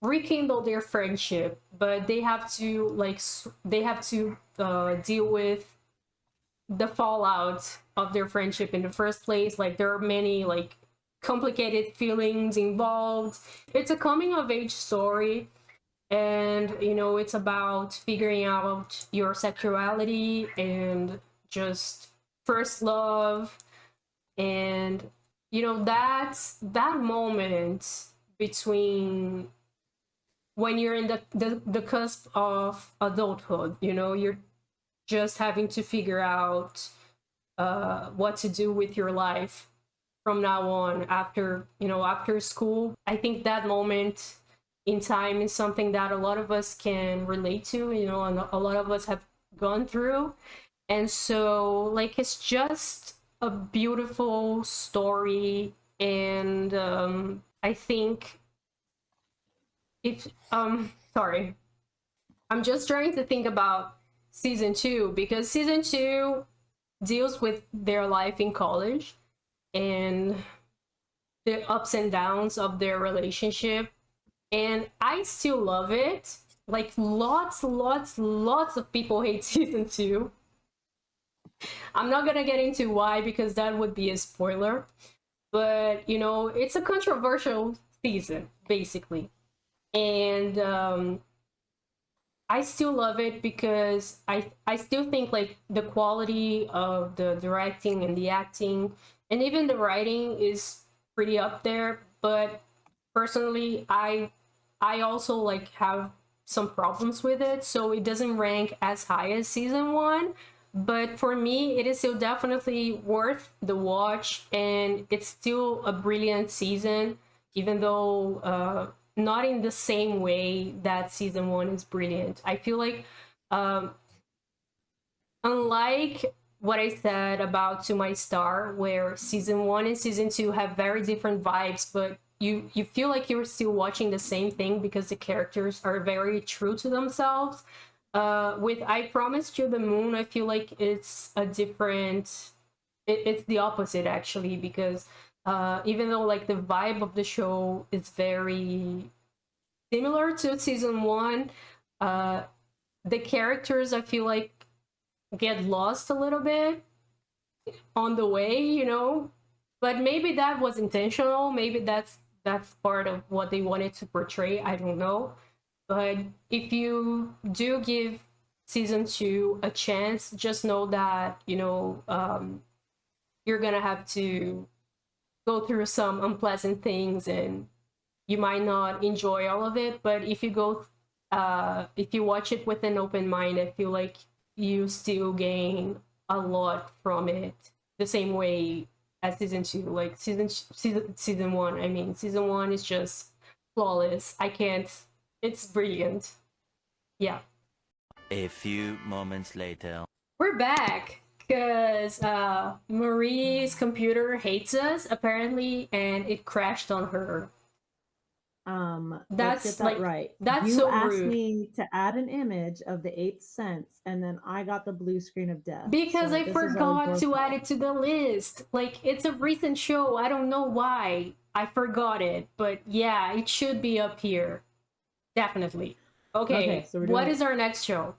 rekindle their friendship, but they have to deal with the fallout of their friendship in the first place. Like there are many like complicated feelings involved. It's a coming of age story, and it's about figuring out your sexuality and just first love. And that's that moment between when you're in the cusp of adulthood. You're just having to figure out what to do with your life from now on after school. I think that moment in time is something that a lot of us can relate to, and a lot of us have gone through. And so like it's just a beautiful story. And I think if sorry, I'm just trying to think about season 2, because season 2 deals with their life in college and the ups and downs of their relationship. And I still love it. Like lots of people hate season 2. I'm not gonna get into why, because that would be a spoiler. But it's a controversial season basically. And I still love it because I still think like the quality of the directing and the acting and even the writing is pretty up there. But personally, I also like have some problems with it, so it doesn't rank as high as season 1. But for me, it is still definitely worth the watch, and it's still a brilliant season, even though not in the same way that season 1 is brilliant. I feel like unlike what I said about To My Star, where season 1 and season 2 have very different vibes, but you feel like you're still watching the same thing because the characters are very true to themselves. With I Promised You the Moon, I feel like it's a different, it's the opposite actually, because even though like the vibe of the show is very similar to season 1, the characters I feel like get lost a little bit on the way. But maybe that was intentional. Maybe that's part of what they wanted to portray. I don't know. But if you do give season 2 a chance, just know that you're gonna have to go through some unpleasant things, and you might not enjoy all of it. But if you watch it with an open mind, I feel like you still gain a lot from it, the same way as season 2. Like season 1, I mean, season 1 is just flawless. I can't, it's brilliant. Yeah. A few moments later. We're back because Marie's computer hates us apparently, and it crashed on her. Let's get that like right. that's You so asked rude. me to add an image of the Eighth Sense, and then I got the blue screen of death. Because So I this is our forgot to both add it to the list. Like, it's a recent show. I don't know why I forgot it, but yeah, it should be up here. Definitely. Okay, so we're what doing is our next show?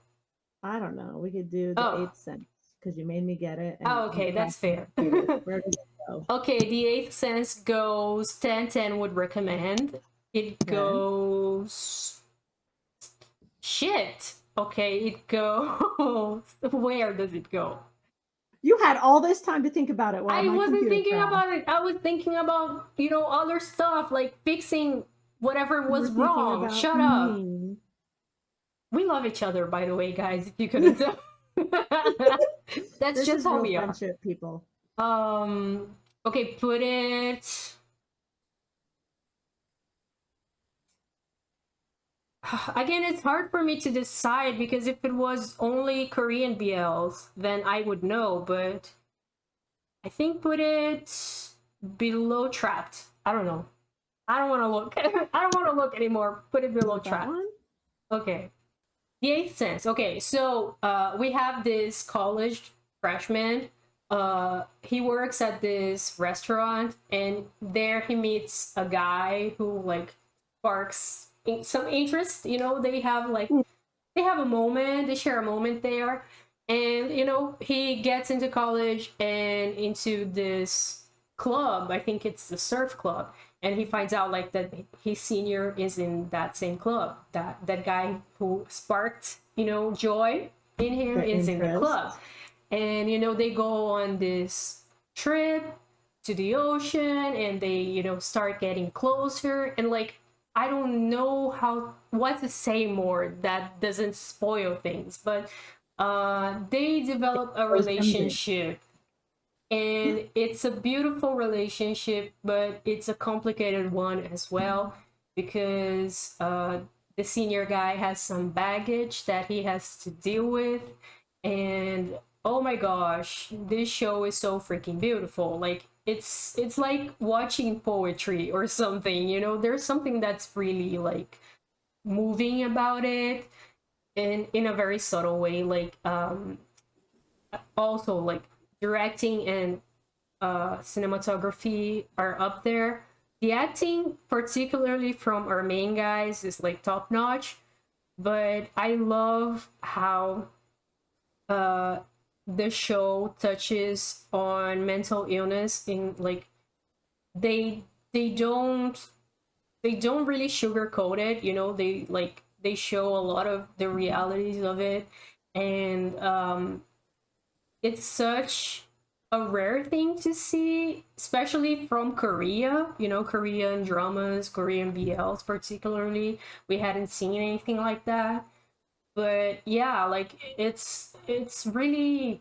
I don't know. We could do the Oh. Eighth Sense because you made me get it. And Oh, okay, that's fair. Where does it go? Okay, the Eighth Sense goes 10/10 would recommend. It goes shit. Okay, it goes where does it go? You had all this time to think about it while I my wasn't computer thinking crashed. about it. I was thinking about, other stuff, like fixing whatever was You were thinking wrong. about Shut up. me. We love each other, by the way, guys, if you couldn't tell. That's This just is how real we are. friendship, people. Okay, put it. Again, it's hard for me to decide because if it was only Korean BLs, then I would know. But I think put it below Trapped. I don't know. I don't want to look. I don't want to look anymore. Put it below That Trapped. one? Okay. The Eighth Sense. Okay, so we have this college freshman. He works at this restaurant, and there he meets a guy who like sparks some interest. You know, they have like they have a moment, they share a moment there, and you know he gets into college and into this club. I think it's the surf club, and he finds out like that his senior is in that same club. That guy who sparked joy in him The is in the interest. club, and they go on this trip to the ocean, and they start getting closer, and like I don't know what to say more that doesn't spoil things, but they develop a Those endings. relationship, and it's a beautiful relationship, but it's a complicated one as well because the senior guy has some baggage that he has to deal with, and oh my gosh, this show is so freaking beautiful. Like it's like watching poetry or something. There's something that's really like moving about it, and in a very subtle way. Like also like directing and cinematography are up there. The acting, particularly from our main guys, is like top notch. But I love how the show touches on mental illness in like they they don't they don't really sugarcoat it. They show a lot of the realities of it, and it's such a rare thing to see, especially from Korea. Korean dramas, Korean BLs particularly. We hadn't seen anything like that. But yeah, like it's a really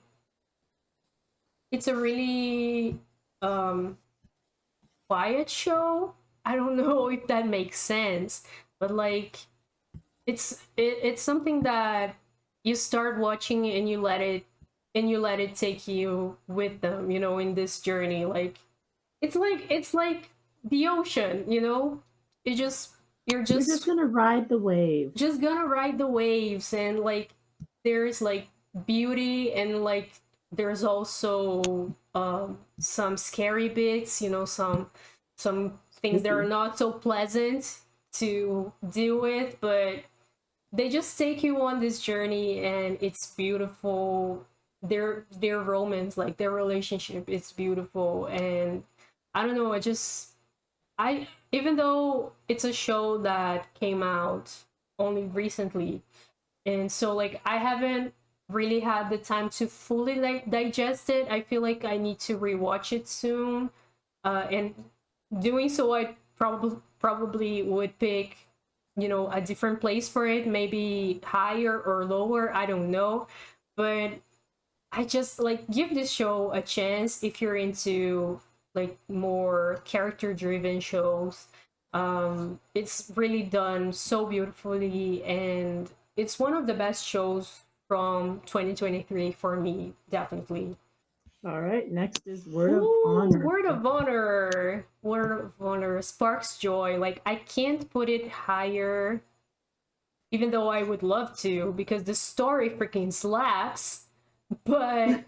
quiet show. I don't know if that makes sense, but like it's something that you start watching and you let it take you with them, in this journey. Like it's like the ocean, it just you're You're just gonna ride the wave. just gonna ride the waves, and like there's like beauty, and like there's also some scary bits, some things that are not so pleasant to deal with, but they just take you on this journey, and it's beautiful. Their romance, like their relationship, it's beautiful. And I don't know, I even though it's a show that came out only recently, and so like I haven't really had the time to fully like digest it. I feel like I need to rewatch it soon, and doing so I probably would pick a different place for it, maybe higher or lower, I don't know. But I just like give this show a chance if you're into like more character driven shows. It's really done so beautifully, and it's one of the best shows from 2023 for me, definitely. All right, next is Word of Ooh, Honor. Word of Honor. Word of Honor sparks joy. Like I can't put it higher, even though I would love to, because the story freaking slaps. But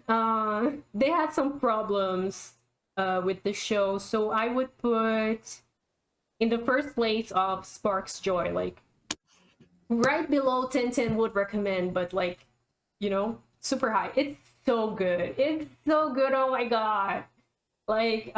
they had some problems with the show, so I would put in the first place of sparks joy, like right below 1010 would recommend, but like super high. It's so good. It's so good. Oh my god. Like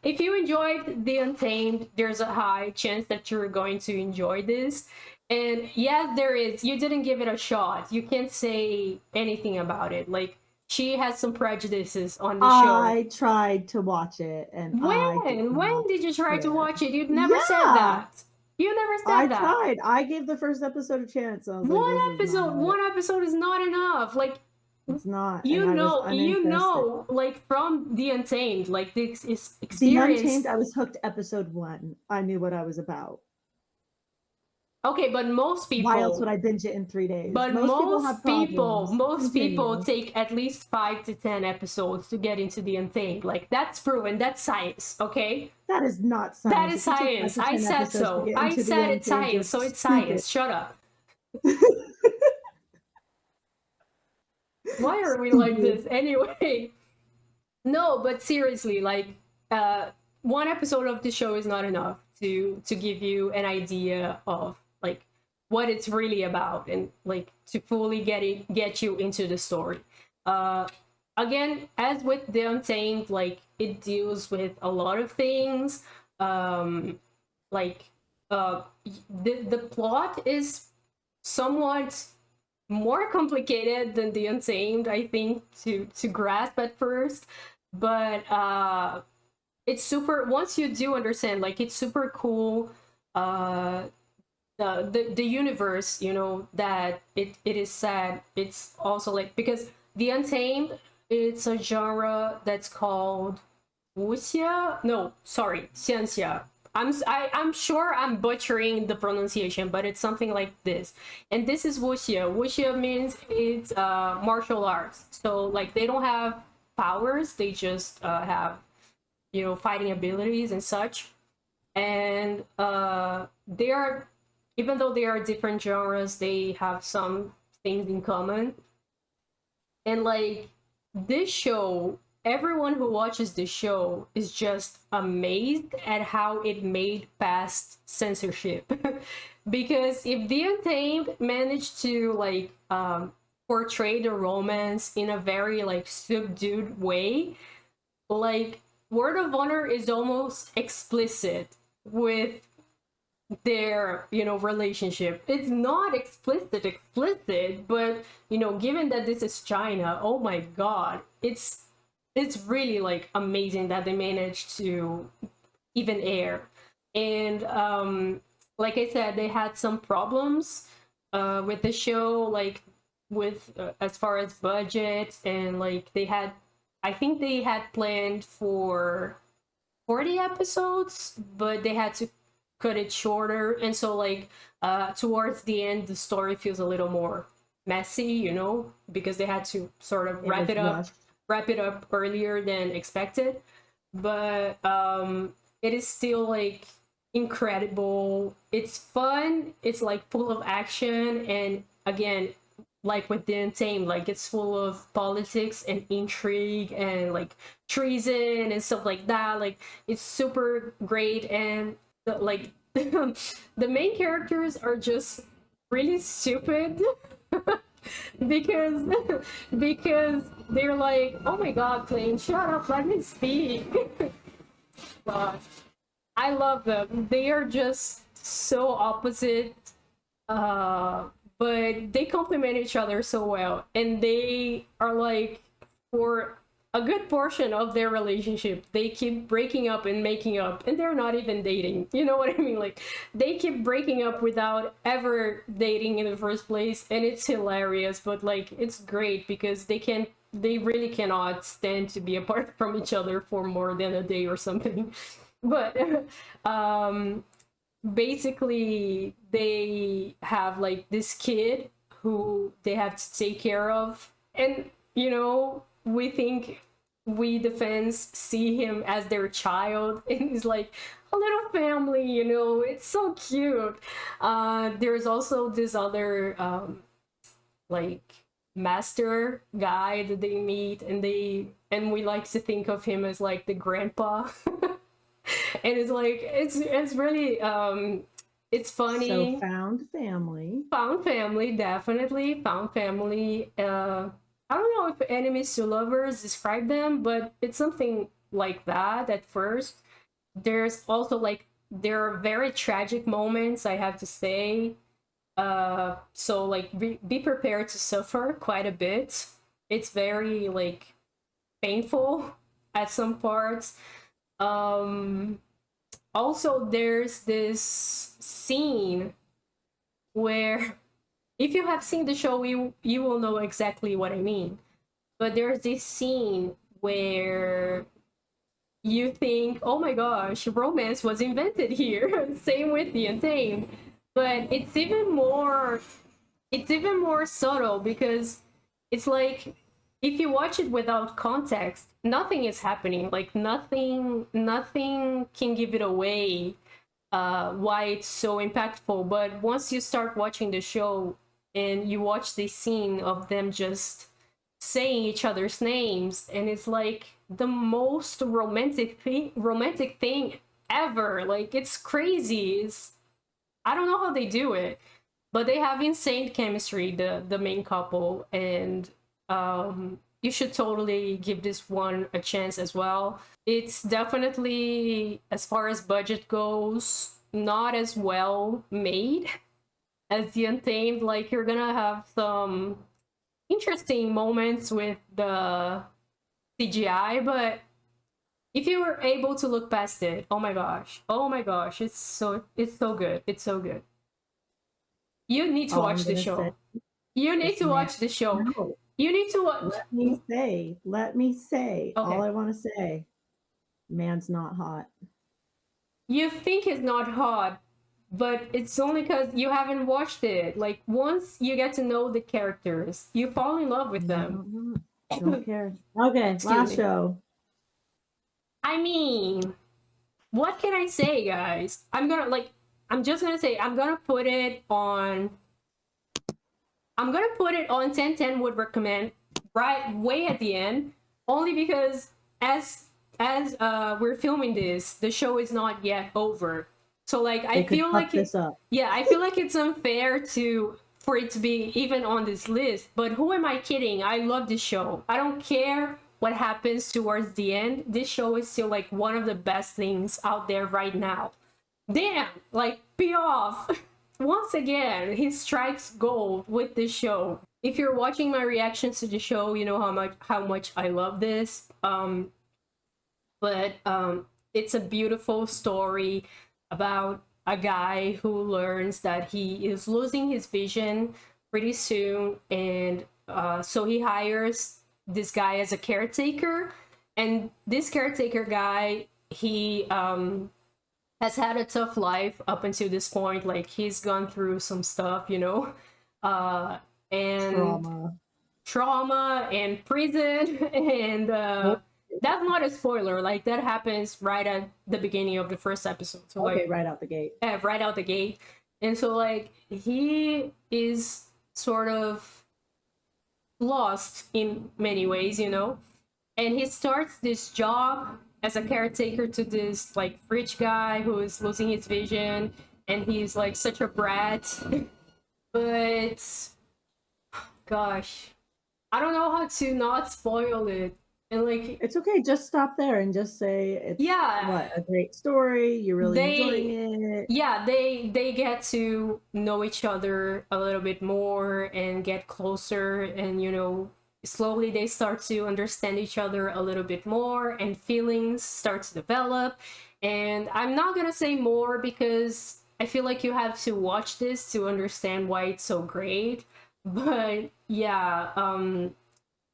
if you enjoyed the Untamed, there's a high chance that you're going to enjoy this. And yes, there is. You didn't give it a shot. You can't say anything about it. Like she has some prejudices on the show. I tried to watch it, and When did you try to care. watch it? You never said Yeah. that. You never said I that. tried. I gave the first episode a chance. I was like, this is not One episode is not enough. Like It's not. you and I was know, uninterested. like from the Untamed, like this is The experience. Untamed, I was hooked episode 1. I knew what I was about. Okay, but most people. Why else would I binge it in 3 days? But most people most people Continue. take at least 5 to 10 episodes to get into the Untamed. Like, that's proven. That's science. Okay, That is not science. that is science. I said so. I said it's science, so it's science. Shut up. Why are we like this anyway? No, but seriously, like, one episode of the show is not enough to give you an idea of like what it's really about, and like to fully get you into the story. Again, as with the Untamed, like, it deals with a lot of things. Like, the plot is somewhat more complicated than the Untamed, I think, to grasp at first, but it's super, once you do understand, like, it's super cool. The universe, you know, that it is sad. It's also like, because the Untamed, it's a genre that's called wuxia. No, sorry, xianxia. I'm sure I'm butchering the pronunciation, but it's something like this. And this is wuxia. Wuxia means it's martial arts. So like, they don't have powers, they just have, you know, fighting abilities and such. And they are, even though they are different genres, they have some things in common. And like, this show, everyone who watches the show is just amazed at how it made past censorship. Because if the Untamed managed to like portray the romance in a very like subdued way, like, Word of Honor is almost explicit with their, you know, relationship. It's not explicit, but, you know, given that this is China, oh my god, it's really like amazing that they managed to even air. And like I said, they had some problems with the show, like with as far as budget, and like I think they had planned for 40 episodes, but they had to cut it shorter. And so like towards the end, the story feels a little more messy, you know, because they had to sort of wrap it up earlier than expected. But it is still like incredible. It's fun, it's like full of action, and again, like with the Untamed, like, it's full of politics and intrigue and like treason and stuff like that. Like, it's super great. And like the main characters are just really stupid. because they're like, oh my god, Clayton, shut up, let me speak. Gosh, I love them. They are just so opposite, but they complement each other so well. And they are like, for a good portion of their relationship, they keep breaking up and making up, and they're not even dating. You know what I mean? Like, they keep breaking up without ever dating in the first place, and it's hilarious. But like, it's great because they really cannot stand to be apart from each other for more than a day or something. But basically, they have like this kid who they have to take care of, and you know, we the fans see him as their child, and he's like a little family, you know, it's so cute. There's also this other like master guy that they meet, and we like to think of him as like the grandpa. And it's like, it's really it's funny. So found family, definitely found family. I don't know if enemies to lovers describe them, but it's something like that at first. There's also like, there are very tragic moments, I have to say. So like, be prepared to suffer quite a bit. It's very like painful at some parts. Also, there's this scene where, if you have seen the show, you will know exactly what I mean. But there's this scene where you think, oh my gosh, romance was invented here. Same with the Untamed. but it's even more subtle because it's like if you watch it without context, nothing is happening. Like nothing can give it away why it's so impactful. But once you start watching the show and you watch the scene of them just saying each other's names, and it's like the most romantic thing ever. Like it's crazy. It's I don't know how they do it, but they have insane chemistry, the main couple, and you should totally give this one a chance as well. It's definitely, as far as budget goes, not as well made as the Untamed. Like you're gonna have some interesting moments with the CGI, but if you were able to look past it, oh my gosh, it's so good, it's so good. You need to All I'm watch the gonna show. say You need is to watch the show. no. You need to watch. Let me say, Okay. all I want to say, man's not hot. You think he's not hot, but it's only because you haven't watched it. Like once you get to know the characters, you fall in love with them. Don't care. Okay, Excuse last me. show. I mean, what can I say, guys? I'm just gonna say I'm gonna put it on 10/10 would recommend right way at the end, only because as we're filming this, the show is not yet over. So like I feel like I feel like it's unfair for it to be even on this list. But who am I kidding? I love this show. I don't care what happens towards the end. This show is still like one of the best things out there right now. Damn, like be off. Once again, he strikes gold with this show. If you're watching my reactions to the show, you know how much I love this. But it's a beautiful story about a guy who learns that he is losing his vision pretty soon, and so he hires this guy as a caretaker, and this caretaker guy, he has had a tough life up until this point. Like he's gone through some stuff, you know, and trauma and prison and that's not a spoiler. Like that happens right at the beginning of the first episode. So like right out the gate. Yeah, right out the gate. And so like he is sort of lost in many ways, you know. And he starts this job as a caretaker to this like rich guy who is losing his vision, and he's like such a brat. But gosh, I don't know how to not spoil it. And like it's okay, just stop there and just say it's a great story, you're really enjoying it. Yeah, they get to know each other a little bit more and get closer, and you know, slowly they start to understand each other a little bit more, and feelings start to develop. And I'm not gonna say more because I feel like you have to watch this to understand why it's so great. But yeah,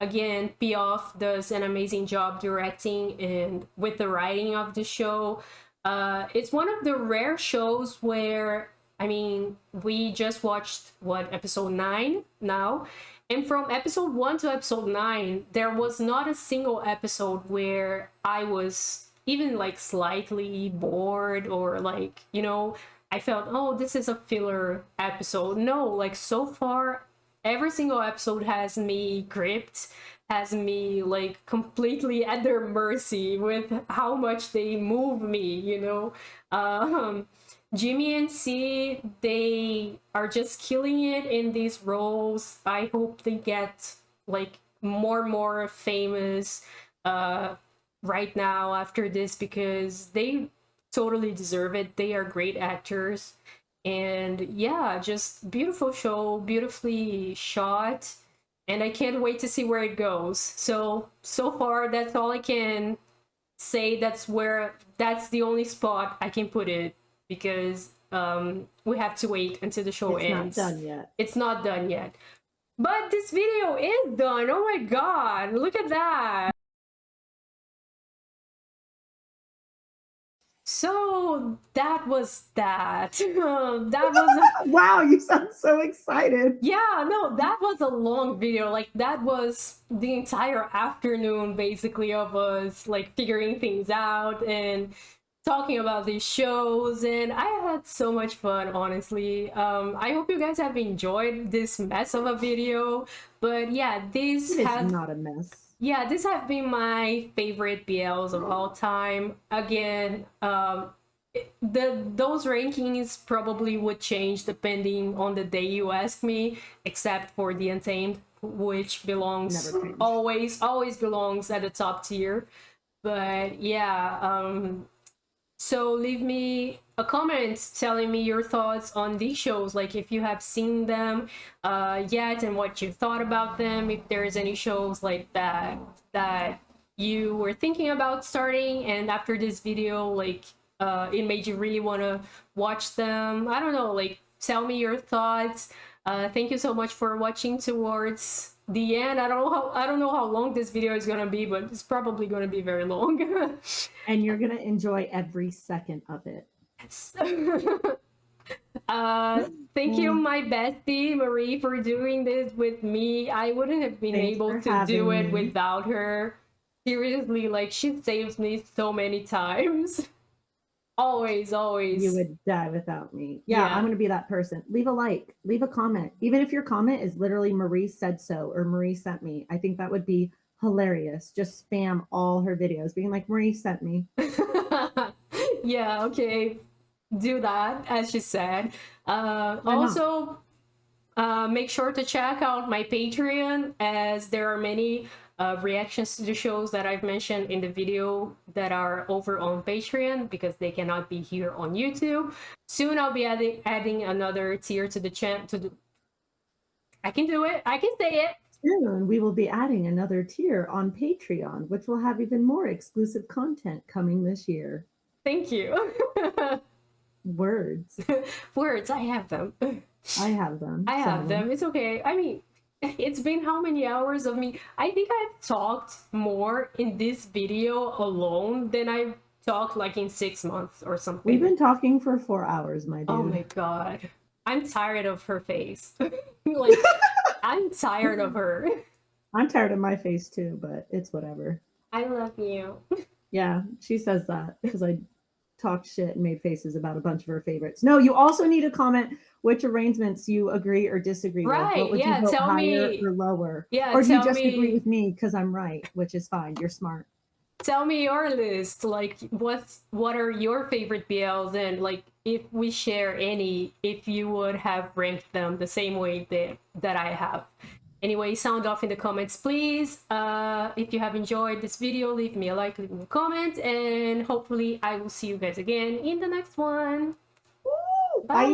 again, Piaf does an amazing job directing and with the writing of the show. It's one of the rare shows where, I mean, we just watched episode 9 now, and from episode 1 to episode 9 there was not a single episode where I was even like slightly bored, or like, you know, I felt, oh, this is a filler episode. No, like so far every single episode has me gripped, has me like completely at their mercy with how much they move me, you know. Jimmy and C, they are just killing it in these roles. I hope they get like more famous right now after this, because they totally deserve it. They are great actors. And yeah, just beautiful show, beautifully shot, and I can't wait to see where it goes. So far that's all I can say. That's the only spot I can put it, because we have to wait until the show ends. It's not done yet. It's not done yet. But this video is done. Oh my god, look at that. So that was that. That was Wow, you sound so excited. yeah, no, that was a long video. Like that was the entire afternoon basically of us like figuring things out and talking about these shows, and I had so much fun, honestly. I hope you guys have enjoyed this mess of a video. But yeah, this It is has not a mess. yeah, these have been my favorite BLs of all time. Again, those rankings probably would change depending on the day you ask me, except for the Untamed, which belongs Never change. always belongs at the top tier. But yeah, so leave me a comment telling me your thoughts on these shows, like if you have seen them yet and what you thought about them, if there's any shows like that you were thinking about starting and after this video like it made you really want to watch them. I don't know, like tell me your thoughts. Thank you so much for watching towards the end. I don't know how long this video is gonna be, but it's probably gonna be very long. And you're gonna enjoy every second of it. Thank you, my bestie Marie, for doing this with me. I wouldn't have been Thanks able for to do having it me. without her. Seriously, like she saves me so many times. Always. You would die without me. Yeah, Yeah. I'm gonna be that person. Leave a like, leave a comment. Even if your comment is literally Marie said so or Marie sent me, I think that would be hilarious. Just spam all her videos being like, Marie sent me. Yeah, okay. Do that, as she said. not? Also, make sure to check out my Patreon, as there are many reactions to the shows that I've mentioned in the video that are over on Patreon because they cannot be here on YouTube. Soon I'll be adding another tier to the channel. I can do it. I can say it. Soon we will be adding another tier on Patreon, which will have even more exclusive content coming this year. Thank you. Words. Words, I have them. I have them. I some have of them. It's okay. I mean, it's been how many hours of me? I think I've talked more in this video alone than I've talked like in 6 months or something. We've been talking for 4 hours, my dude. Oh my god. I'm tired of her face. Like, I'm tired of her. I'm tired of my face too, but it's whatever. I love you. Yeah, she says that because I talked shit and made faces about a bunch of her favorites. No, you also need to comment which arrangements you agree or disagree with. Right, What would yeah, you vote tell higher me. or lower? Yeah, Or do you tell just agree me. with me because I'm right, which is fine. You're smart. Tell me your list. Like, what are your favorite BLs, and like if we share any, if you would have ranked them the same way that I have. Anyway, sound off in the comments, please. If you have enjoyed this video, leave me a like, leave me a comment, and hopefully I will see you guys again in the next one. Bye.